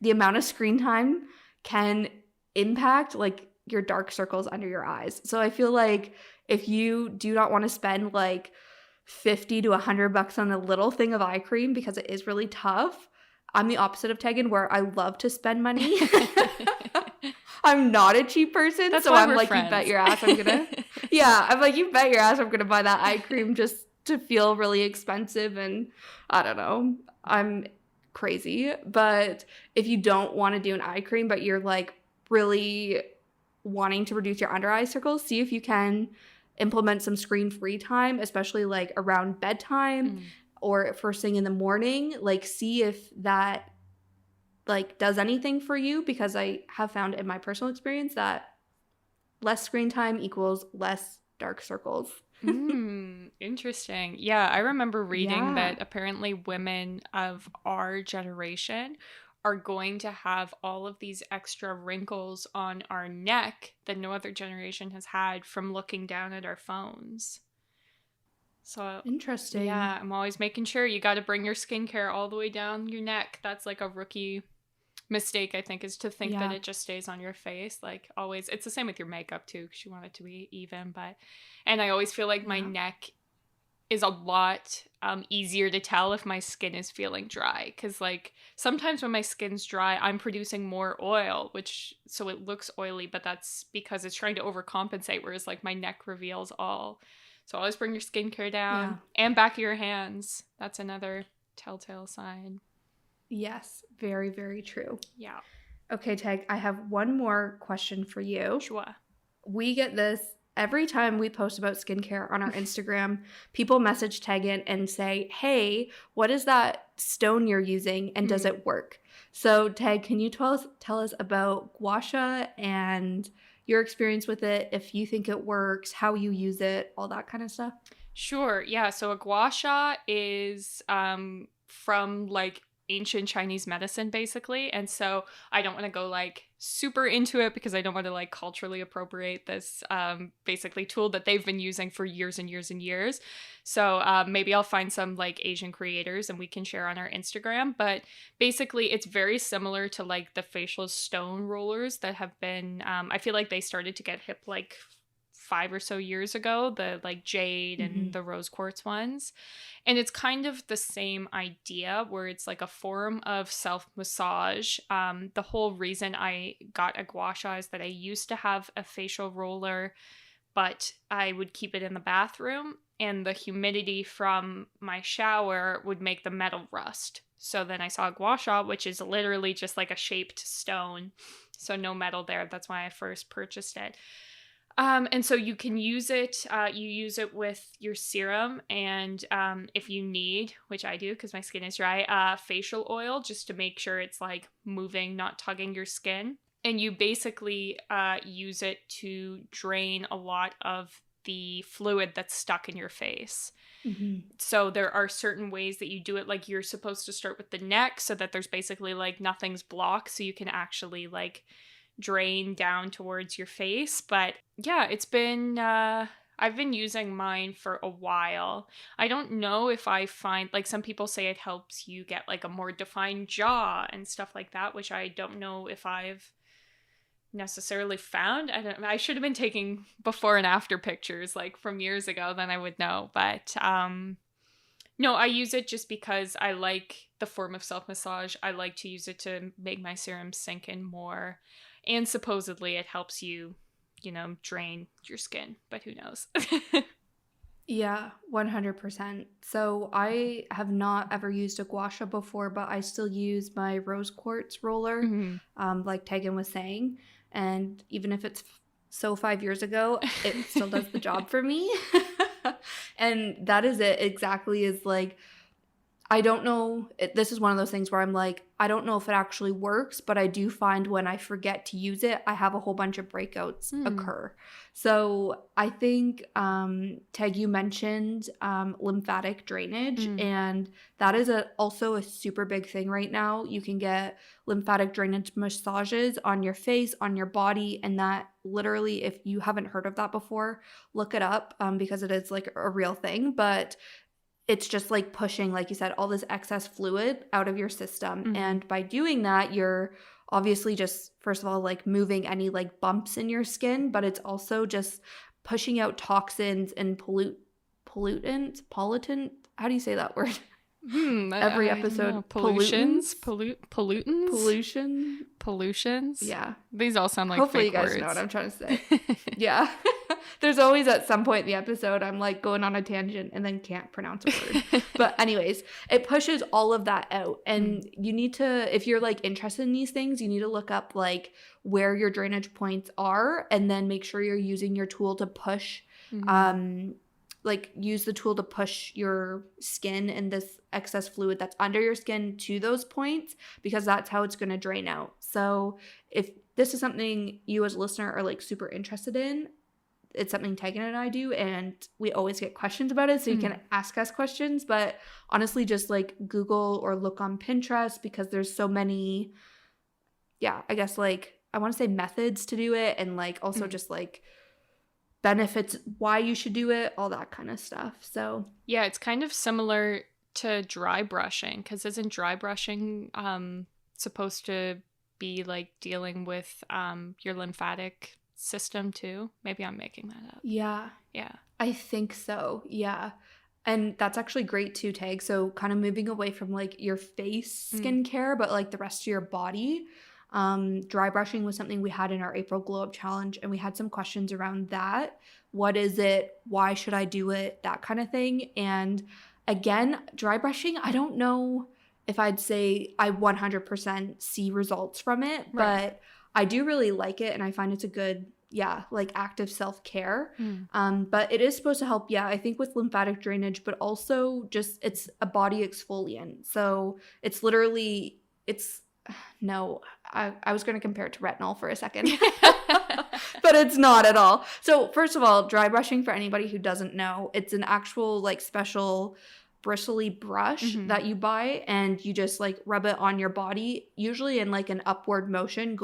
S1: the amount of screen time can impact like your dark circles under your eyes. So I feel like if you do not want to spend like $50 to $100 on a little thing of eye cream, because it is really tough. I'm the opposite of Tegan, where I love to spend money. I'm not a cheap person.
S2: That's
S1: so
S2: why
S1: I'm
S2: we're
S1: like,
S2: friends.
S1: you bet your ass I'm gonna yeah, I'm like, you bet your ass I'm gonna buy that eye cream just to feel really expensive. And I don't know, I'm crazy. But if you don't want to do an eye cream, but you're like really wanting to reduce your under eye circles, see if you can implement some screen-free time, especially like around bedtime or first thing in the morning. Like, see if that like does anything for you, because I have found in my personal experience that less screen time equals less dark circles.
S2: Interesting. Yeah, I remember reading
S1: Yeah.
S2: that apparently women of our generation are going to have all of these extra wrinkles on our neck that no other generation has had from looking down at our phones. So,
S1: Interesting.
S2: yeah, I'm always making sure you got to bring your skincare all the way down your neck. That's like a rookie mistake, I think, is to think that it just stays on your face. Like, always, it's the same with your makeup too, because you want it to be even. And I always feel like my neck is a lot easier to tell if my skin is feeling dry. Because like sometimes when my skin's dry, I'm producing more oil, so it looks oily, but that's because it's trying to overcompensate, whereas like my neck reveals all. So always bring your skincare down and back of your hands. That's another telltale sign.
S1: Yes, very, very true.
S2: Yeah.
S1: Okay, Tag, I have one more question for you.
S2: Sure.
S1: We get this every time we post about skincare on our Instagram. People message Teagan and say, hey, what is that stone you're using and does it work? So Tag, can you tell us about gua sha and your experience with it, if you think it works, how you use it, all that kind of stuff?
S2: Sure. Yeah. So a gua sha is from like ancient Chinese medicine, basically. And so I don't want to go like super into it because I don't want to like culturally appropriate this basically tool that they've been using for years and years and years. So maybe I'll find some like Asian creators and we can share on our Instagram. But basically it's very similar to like the facial stone rollers that have been, I feel like they started to get hip like 5 or so years ago, the like jade and the rose quartz ones. And it's kind of the same idea where it's like a form of self-massage. The whole reason I got a gua sha is that I used to have a facial roller, but I would keep it in the bathroom and the humidity from my shower would make the metal rust. So then I saw a gua sha, which is literally just like a shaped stone. So no metal there. That's why I first purchased it. And so you can use it, you use it with your serum and if you need, which I do because my skin is dry, facial oil just to make sure it's like moving, not tugging your skin. And you basically use it to drain a lot of the fluid that's stuck in your face. So there are certain ways that you do it. Like you're supposed to start with the neck so that there's basically like nothing's blocked so you can actually like drain down towards your face. But yeah, it's been I've been using mine for a while. I don't know if I find, like some people say it helps you get like a more defined jaw and stuff like that, which I don't know if I've necessarily found. I should have been taking before and after pictures like from years ago, then I would know. But no, I use it just because I like the form of self-massage. I like to use it to make my serum sink in more. And supposedly it helps you, drain your skin, but who knows?
S1: Yeah, 100%. So I have not ever used a gua sha before, but I still use my rose quartz roller, like Teagan was saying. And even if it's so 5 years ago, it still does the job for me. And that is it exactly, is like, I don't know, this is one of those things where I'm like, I don't know if it actually works, but I do find when I forget to use it, I have a whole bunch of breakouts occur. So I think, Teg, you mentioned lymphatic drainage, and that is also a super big thing right now. You can get lymphatic drainage massages on your face, on your body, and that literally, if you haven't heard of that before, look it up because it is like a real thing. But it's just like pushing, like you said, all this excess fluid out of your system. And by doing that, you're obviously just, first of all, like moving any like bumps in your skin, but it's also just pushing out toxins and pollutants. How do you say that word? Every episode.
S2: Pollutions.
S1: Pollutions. Yeah.
S2: These all sound like
S1: hopefully
S2: fake
S1: you guys
S2: words.
S1: know what I'm trying to say. Yeah. There's always at some point in the episode I'm like going on a tangent and then can't pronounce a word. But anyways, it pushes all of that out. And you need to, if you're like interested in these things, you need to look up like where your drainage points are and then make sure you're using your tool to push like use the tool to push your skin and this excess fluid that's under your skin to those points, because that's how it's going to drain out. So if this is something you as a listener are like super interested in, it's something Teagan and I do, and we always get questions about it, so you can ask us questions. But honestly, just like Google or look on Pinterest, because there's so many, I guess like I want to say methods to do it, and like also just like benefits, why you should do it, all that kind of stuff. So
S2: yeah, it's kind of similar to dry brushing, because isn't dry brushing supposed to be like dealing with your lymphatic system too? Maybe I'm making that up.
S1: Yeah, I think so. Yeah, And that's actually great too, Tag. So kind of moving away from like your face skincare, but like the rest of your body. Dry brushing was something we had in our April Glow Up Challenge, and we had some questions around that. What is it? Why should I do it? That kind of thing. And again, dry brushing, I don't know if I'd say I 100% see results from it, but I do really like it, and I find it's a good, like active self-care. But it is supposed to help, I think with lymphatic drainage, but also just it's a body exfoliant. So it's literally, I was going to compare it to retinol for a second, but it's not at all. So first of all, dry brushing, for anybody who doesn't know, it's an actual like special bristly brush that you buy, and you just like rub it on your body, usually in like an upward motion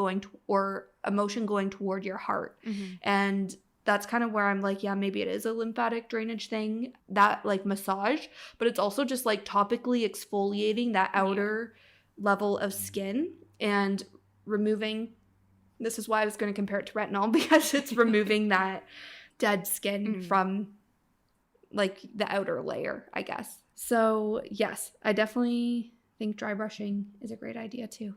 S1: or a motion going toward your heart. And that's kind of where I'm like, maybe it is a lymphatic drainage thing, that like massage, but it's also just like topically exfoliating that outer level of skin and removing, this is why I was going to compare it to retinol, because it's removing that dead skin from like the outer layer, I guess. So yes, I definitely think dry brushing is a great idea too.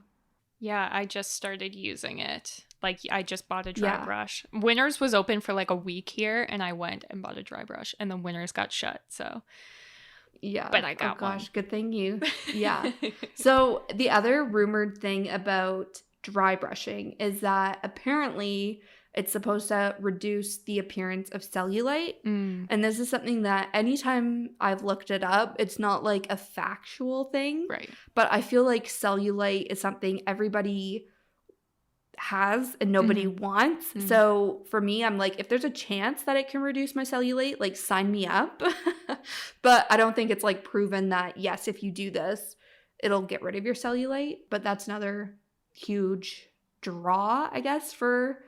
S2: Yeah, I just started using it. Like, I just bought a dry brush. Winners was open for like a week here, and I went and bought a dry brush, and then Winners got shut, so...
S1: Yeah.
S2: But I got one.
S1: Good thing you. Yeah. So the other rumored thing about dry brushing is that apparently it's supposed to reduce the appearance of cellulite. And this is something that anytime I've looked it up, it's not like a factual thing.
S2: Right.
S1: But I feel like cellulite is something everybody has and nobody wants. So for me, I'm like, if there's a chance that it can reduce my cellulite, like sign me up. But I don't think it's like proven that yes, if you do this, it'll get rid of your cellulite. But that's another huge draw, I guess, for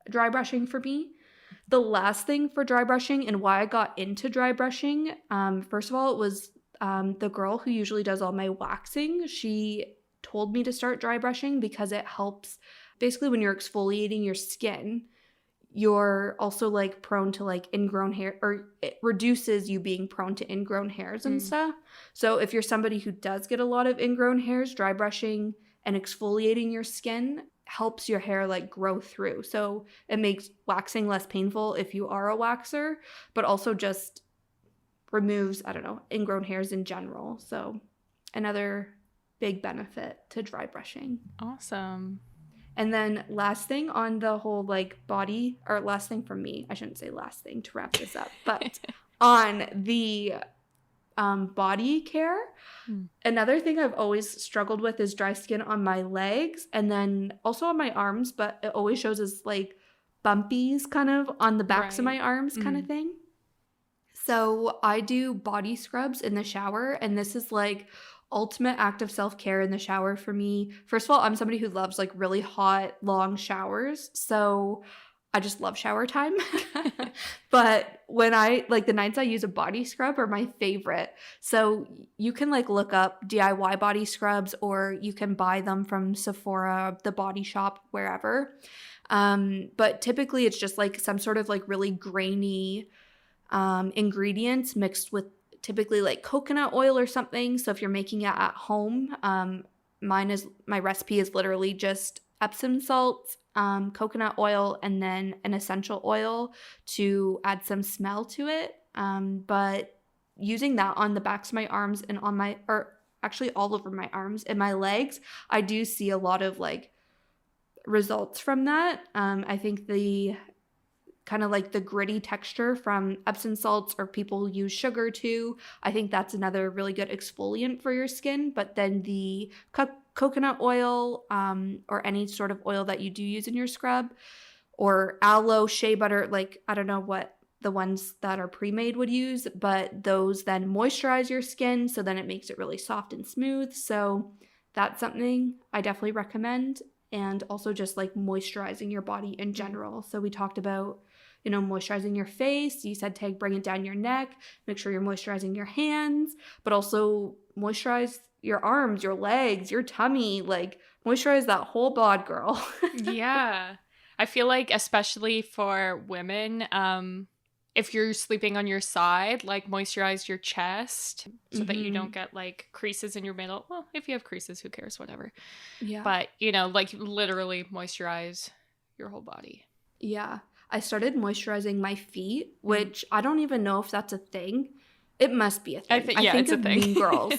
S1: dry brushing for me. The last thing for dry brushing and why I got into dry brushing, first of all, it was the girl who usually does all my waxing. She told me to start dry brushing because it helps. Basically, when you're exfoliating your skin, you're also like prone to like ingrown hair, or it reduces you being prone to ingrown hairs and stuff. So if you're somebody who does get a lot of ingrown hairs, dry brushing and exfoliating your skin helps your hair like grow through. So it makes waxing less painful if you are a waxer, but also just removes, ingrown hairs in general. So another big benefit to dry brushing.
S2: Awesome.
S1: And then last thing on the whole like body, or last thing for me, I shouldn't say last thing to wrap this up, but on the body care, another thing I've always struggled with is dry skin on my legs and then also on my arms, but it always shows as like bumpies kind of on the backs of my arms kind of thing. So I do body scrubs in the shower, and this is like ultimate act of self-care in the shower for me. First of all, I'm somebody who loves like really hot, long showers. So I just love shower time. But when the nights I use a body scrub are my favorite. So you can like look up DIY body scrubs, or you can buy them from Sephora, the Body Shop, wherever. But typically it's just like some sort of like really grainy ingredients mixed with typically like coconut oil or something. So if you're making it at home, my recipe is literally just Epsom salts, coconut oil, and then an essential oil to add some smell to it. But using that on the backs of my arms and actually all over my arms and my legs, I do see a lot of like results from that. I think the kind of like the gritty texture from Epsom salts, or people use sugar too, I think that's another really good exfoliant for your skin. But then the coconut oil, or any sort of oil that you do use in your scrub, or aloe, shea butter, like I don't know what the ones that are pre-made would use, but those then moisturize your skin, so then it makes it really soft and smooth. So that's something I definitely recommend. And also just like moisturizing your body in general. So we talked about moisturizing your face. You said, Tag, bring it down your neck. Make sure you're moisturizing your hands, but also moisturize your arms, your legs, your tummy. Like, moisturize that whole bod, girl.
S2: Yeah. I feel like, especially for women, if you're sleeping on your side, like moisturize your chest so that you don't get like creases in your middle. Well, if you have creases, who cares? Whatever.
S1: Yeah.
S2: But, you know, like literally moisturize your whole body.
S1: Yeah. I started moisturizing my feet, which I don't even know if that's a thing. It must be a thing. I think of Mean Girls.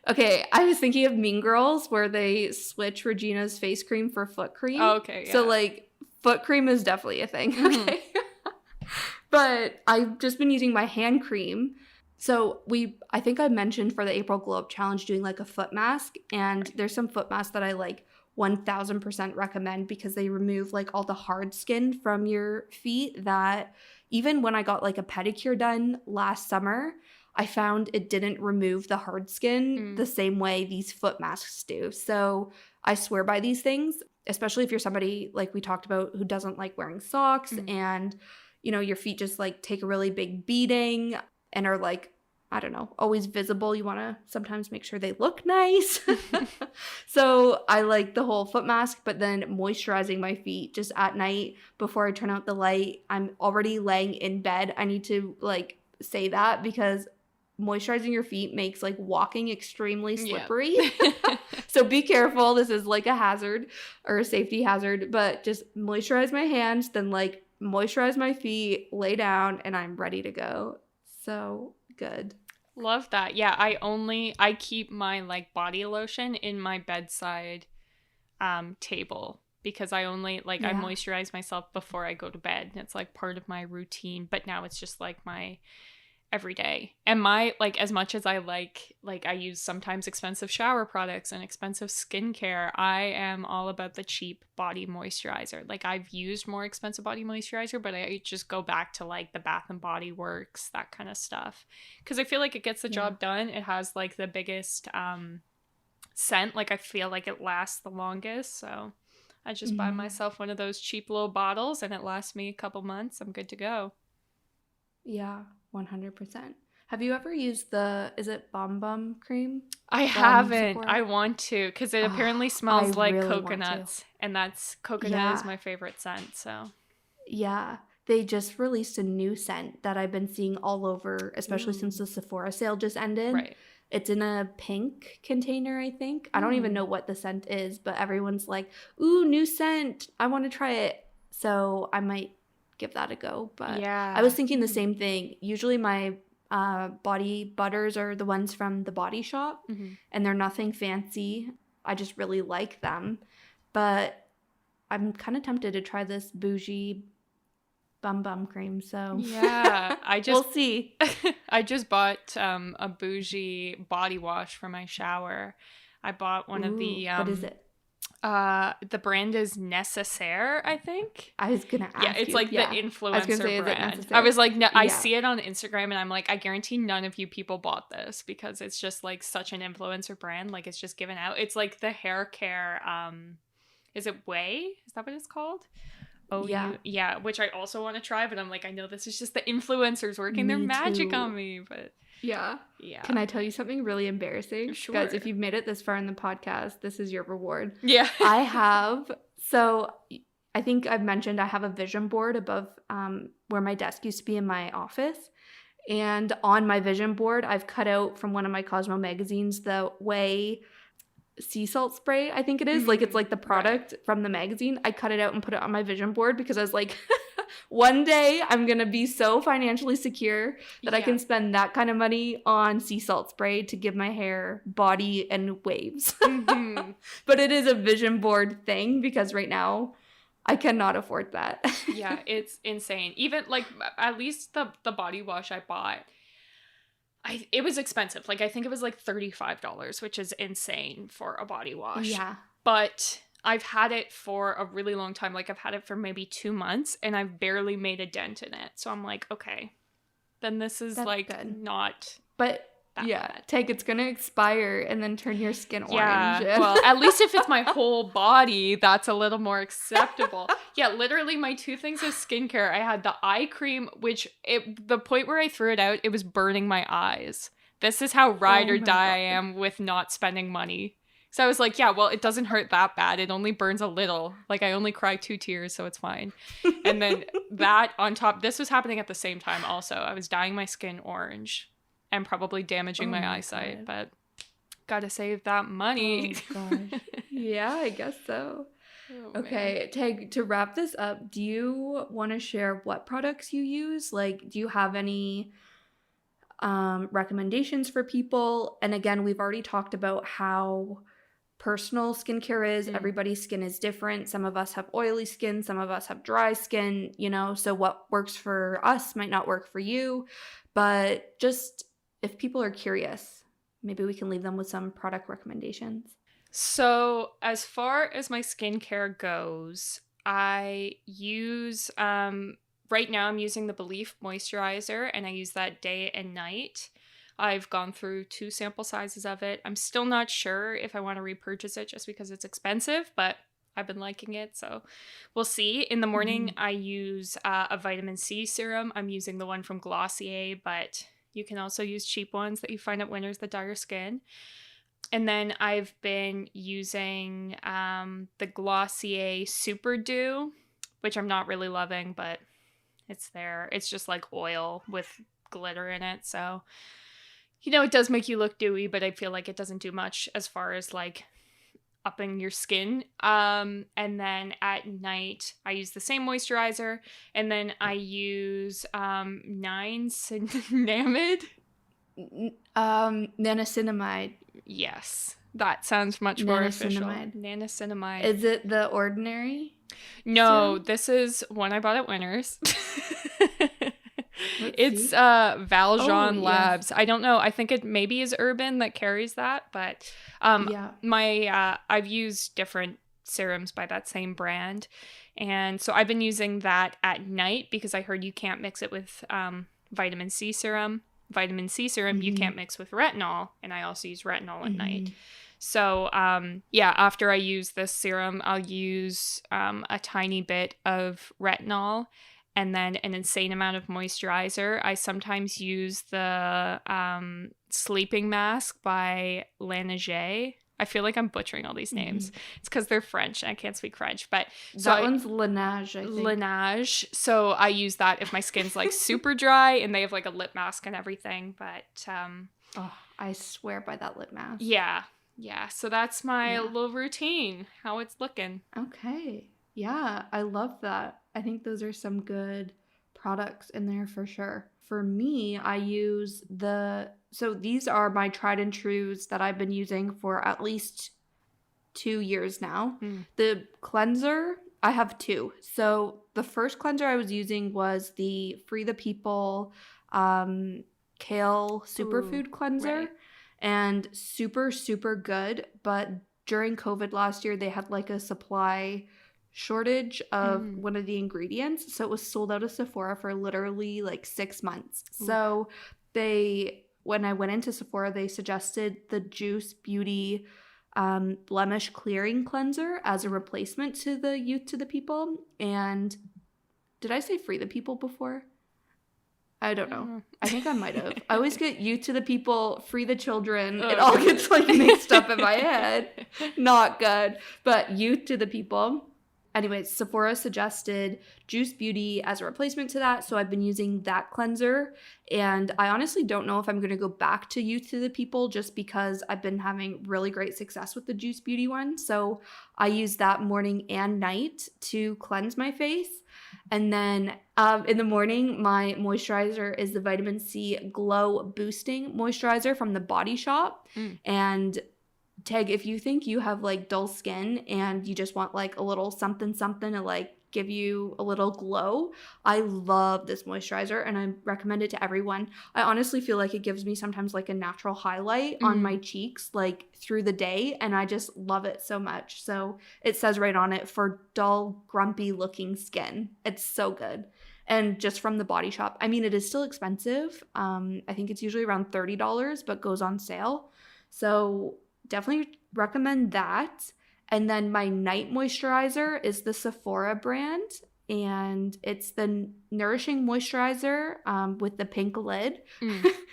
S1: Okay, I was thinking of Mean Girls where they switch Regina's face cream for foot cream.
S2: Oh, okay, yeah.
S1: So, like, foot cream is definitely a thing. Okay. But I've just been using my hand cream. So I think I mentioned for the April Glow Up Challenge doing like a foot mask. And there's some foot masks that I like 1000% recommend because they remove like all the hard skin from your feet that even when I got like a pedicure done last summer, I found it didn't remove the hard skin the same way these foot masks do. So I swear by these things, especially if you're somebody like we talked about who doesn't like wearing socks and, you know, your feet just like take a really big beating and are like, I don't know, always visible. You want to sometimes make sure they look nice. So I like the whole foot mask, but then moisturizing my feet just at night before I turn out the light. I'm already laying in bed. I need to like say that because moisturizing your feet makes like walking extremely slippery. Yeah. So be careful. This is like a hazard or a safety hazard, but just moisturize my hands, then like moisturize my feet, lay down, and I'm ready to go. So good.
S2: Love that. Yeah, I keep my like body lotion in my bedside table because I only like I moisturize myself before I go to bed. It's like part of my routine, but now it's just like my every day. And my like as much as I like I use sometimes expensive shower products and expensive skincare, I am all about the cheap body moisturizer. Like I've used more expensive body moisturizer, but I just go back to like the Bath and Body Works, that kind of stuff, because I feel like it gets the job done. It has like the biggest scent. Like I feel like it lasts the longest, so I just buy myself one of those cheap little bottles and it lasts me a couple months. I'm good to go.
S1: Yeah, 100%. Have you ever used is it Bum Bum cream?
S2: I haven't. Sephora? I want to because it apparently smells like really coconuts, and coconut is my favorite scent. So
S1: yeah, they just released a new scent that I've been seeing all over, especially since the Sephora sale just ended. Right. It's in a pink container, I think. I don't even know what the scent is, but everyone's like, "Ooh, new scent! I want to try it." So I might give that a go. But I was thinking the same thing. Usually my body butters are the ones from the Body Shop, and they're nothing fancy. I just really like them. But I'm kind of tempted to try this bougie bum cream. So
S2: yeah, we'll
S1: see.
S2: I just bought a bougie body wash for my shower. I bought one of the
S1: what is it?
S2: The brand is Necessaire, I think.
S1: I was gonna ask.
S2: Yeah, it's like the influencer brand.
S1: I
S2: was like, no, I see it on Instagram, and I'm like, I guarantee none of you people bought this because it's just like such an influencer brand. Like it's just given out. It's like the hair care. Is it Way? Is that what it's called? Oh yeah, which I also want to try, but I'm like, I know this is just the influencers working their magic on me, but. Yeah.
S1: Can I tell you something really embarrassing?
S2: Sure.
S1: Guys, if you've made it this far in the podcast, this is your reward.
S2: Yeah.
S1: So I think I've mentioned I have a vision board above where my desk used to be in my office. And on my vision board, I've cut out from one of my Cosmo magazines the Way sea salt spray, I think it is. Like it's like the product from the magazine. I cut it out and put it on my vision board because I was like, one day I'm going to be so financially secure that I can spend that kind of money on sea salt spray to give my hair body and waves. But it is a vision board thing because right now I cannot afford that.
S2: Yeah, it's insane. Even like at least the body wash I bought, it was expensive. Like I think it was like $35, which is insane for a body wash.
S1: Yeah.
S2: But I've had it for a really long time. Like I've had it for maybe 2 months and I've barely made a dent in it. So I'm like, okay, then this is not.
S1: But Teagan, it's going to expire and then turn your skin orange.
S2: Yeah, well, at least if it's my whole body, that's a little more acceptable. Yeah, literally my 2 things of skincare. I had the eye cream, which the point where I threw it out, it was burning my eyes. This is how ride or die I am with not spending money. So I was like, yeah, well, it doesn't hurt that bad. It only burns a little. Like I only cry 2 tears, so it's fine. And then that on top, this was happening at the same time also. I was dyeing my skin orange and probably damaging my eyesight, but gotta save that money.
S1: Oh gosh. Yeah, I guess so.
S2: Oh,
S1: okay, Tag, to wrap this up, do you want to share what products you use? Like, do you have any recommendations for people? And again, we've already talked about how personal skincare is. Everybody's skin is different. Some of us have oily skin, some of us have dry skin, you know, so what works for us might not work for you. But just if people are curious, maybe we can leave them with some product recommendations.
S2: So as far as my skincare goes, I use right now I'm using the Belief moisturizer, and I use that day and night. I've gone through 2 sample sizes of it. I'm still not sure if I want to repurchase it just because it's expensive, but I've been liking it, so we'll see. In the morning, I use a vitamin C serum. I'm using the one from Glossier, but you can also use cheap ones that you find at Winners that dye your skin. And then I've been using the Glossier Super Dew, which I'm not really loving, but it's there. It's just like oil with glitter in it, so... You know, it does make you look dewy, but I feel like it doesn't do much as far as, like, upping your skin. And then at night, I use the same moisturizer. And then I use niacinamide.
S1: Niacinamide.
S2: Yes. That sounds much more official. Niacinamide.
S1: Is it the ordinary?
S2: No,
S1: serum?
S2: This is one I bought at Winners. It's Valjean Labs. Yes. I don't know. I think it maybe is Urban that carries that, but I've used different serums by that same brand, and so I've been using that at night because I heard you can't mix it with vitamin C serum. Vitamin C serum you can't mix with retinol, and I also use retinol at night. So after I use this serum, I'll use a tiny bit of retinol. And then an insane amount of moisturizer. I sometimes use the sleeping mask by Laneige. I feel like I'm butchering all these names. It's because they're French and I can't speak French. But
S1: that one's Laneige, I think.
S2: Laneige. So I use that if my skin's like super dry, and they have like a lip mask and everything. But
S1: I swear by that lip mask.
S2: Yeah. So that's my little routine. How it's looking.
S1: Okay. Yeah, I love that. I think those are some good products in there for sure. For me, I use so these are my tried and trues that I've been using for at least 2 years now. The cleanser, I have 2. So the first cleanser I was using was the Free the People Kale Superfood Cleanser. Right. And super, super good. But during COVID last year, they had like a supply shortage of one of the ingredients, so it was sold out of Sephora for literally like 6 months. So when I went into Sephora, they suggested the Juice Beauty blemish clearing cleanser as a replacement to the Youth to the People. And did I say Free the People before? I don't know. I think I might have. I always get Youth to the People, Free the Children. It all gets like mixed up in my head. Not good. But Youth to the People. Anyways, Sephora suggested Juice Beauty as a replacement to that, so I've been using that cleanser, and I honestly don't know if I'm going to go back to Youth to the People just because I've been having really great success with the Juice Beauty one, so I use that morning and night to cleanse my face. And then in the morning, my moisturizer is the Vitamin C Glow Boosting Moisturizer from the Body Shop, and Tag, if you think you have like dull skin and you just want like a little something to like give you a little glow, I love this moisturizer and I recommend it to everyone. I honestly feel like it gives me sometimes like a natural highlight on my cheeks like through the day, and I just love it so much. So it says right on it, for dull, grumpy looking skin. It's so good. And just from the Body Shop. I mean, it is still expensive. I think it's usually around $30, but goes on sale. So definitely recommend that. And then my night moisturizer is the Sephora brand, and it's the Nourishing Moisturizer with the pink lid.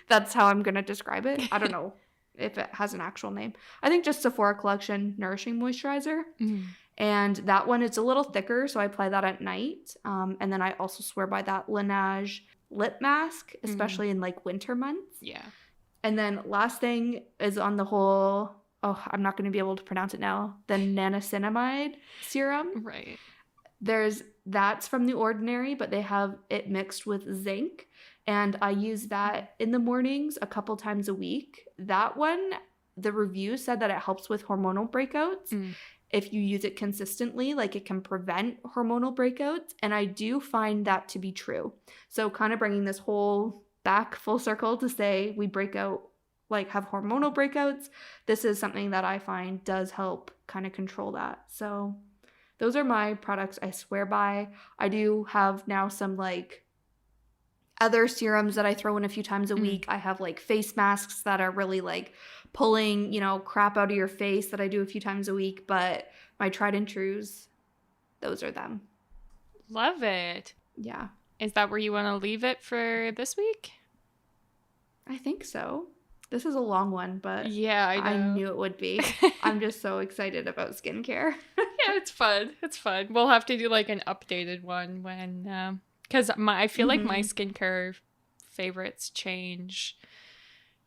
S1: That's how I'm going to describe it. I don't know if it has an actual name. I think just Sephora Collection Nourishing Moisturizer. And that one, it's a little thicker, so I apply that at night. And then I also swear by that Laneige lip mask, especially in like winter months.
S2: Yeah.
S1: And then last thing is on the whole, I'm not going to be able to pronounce it now, the niacinamide serum.
S2: Right.
S1: That's from The Ordinary, but they have it mixed with zinc. And I use that in the mornings a couple times a week. That one, the review said that it helps with hormonal breakouts. If you use it consistently, like it can prevent hormonal breakouts. And I do find that to be true. So kind of bringing this whole back full circle to say we break out, like have hormonal breakouts. This is something that I find does help kind of control that. So those are my products I swear by. I do have now some like other serums that I throw in a few times a week. I have like face masks that are really like pulling, crap out of your face that I do a few times a week. But my tried and trues, those are them.
S2: Love it.
S1: Yeah.
S2: Is that where you want to leave it for this week?
S1: I think so. This is a long one, but
S2: yeah, I
S1: knew it would be. I'm just so excited about skincare.
S2: Yeah, it's fun. It's fun. We'll have to do like an updated one when, because I feel like my skincare favorites change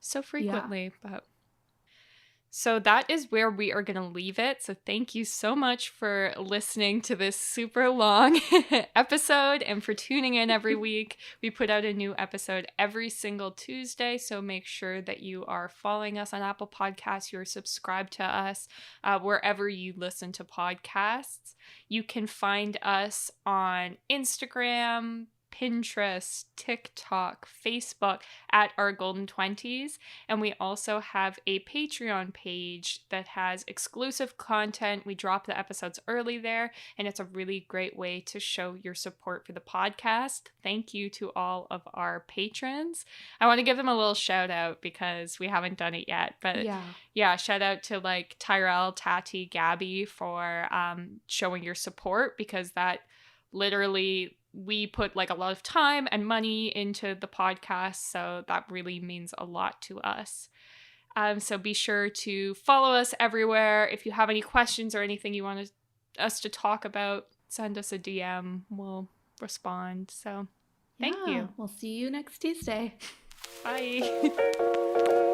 S2: so frequently, but. So that is where we are going to leave it. So thank you so much for listening to this super long episode and for tuning in every week. We put out a new episode every single Tuesday. So make sure that you are following us on Apple Podcasts. You're subscribed to us wherever you listen to podcasts. You can find us on Instagram, Pinterest, TikTok, Facebook at Our Golden 20s. And we also have a Patreon page that has exclusive content. We drop the episodes early there, and it's a really great way to show your support for the podcast. Thank you to all of our patrons. I want to give them a little shout out because we haven't done it yet. But yeah, shout out to like Tyrell, Tati, Gabby for showing your support, because that literally we put like a lot of time and money into the podcast, so that really means a lot to us. So be sure to follow us everywhere. If you have any questions or anything you want us to talk about, send us a DM. We'll respond. So thank you.
S1: We'll see you next Tuesday.
S2: Bye.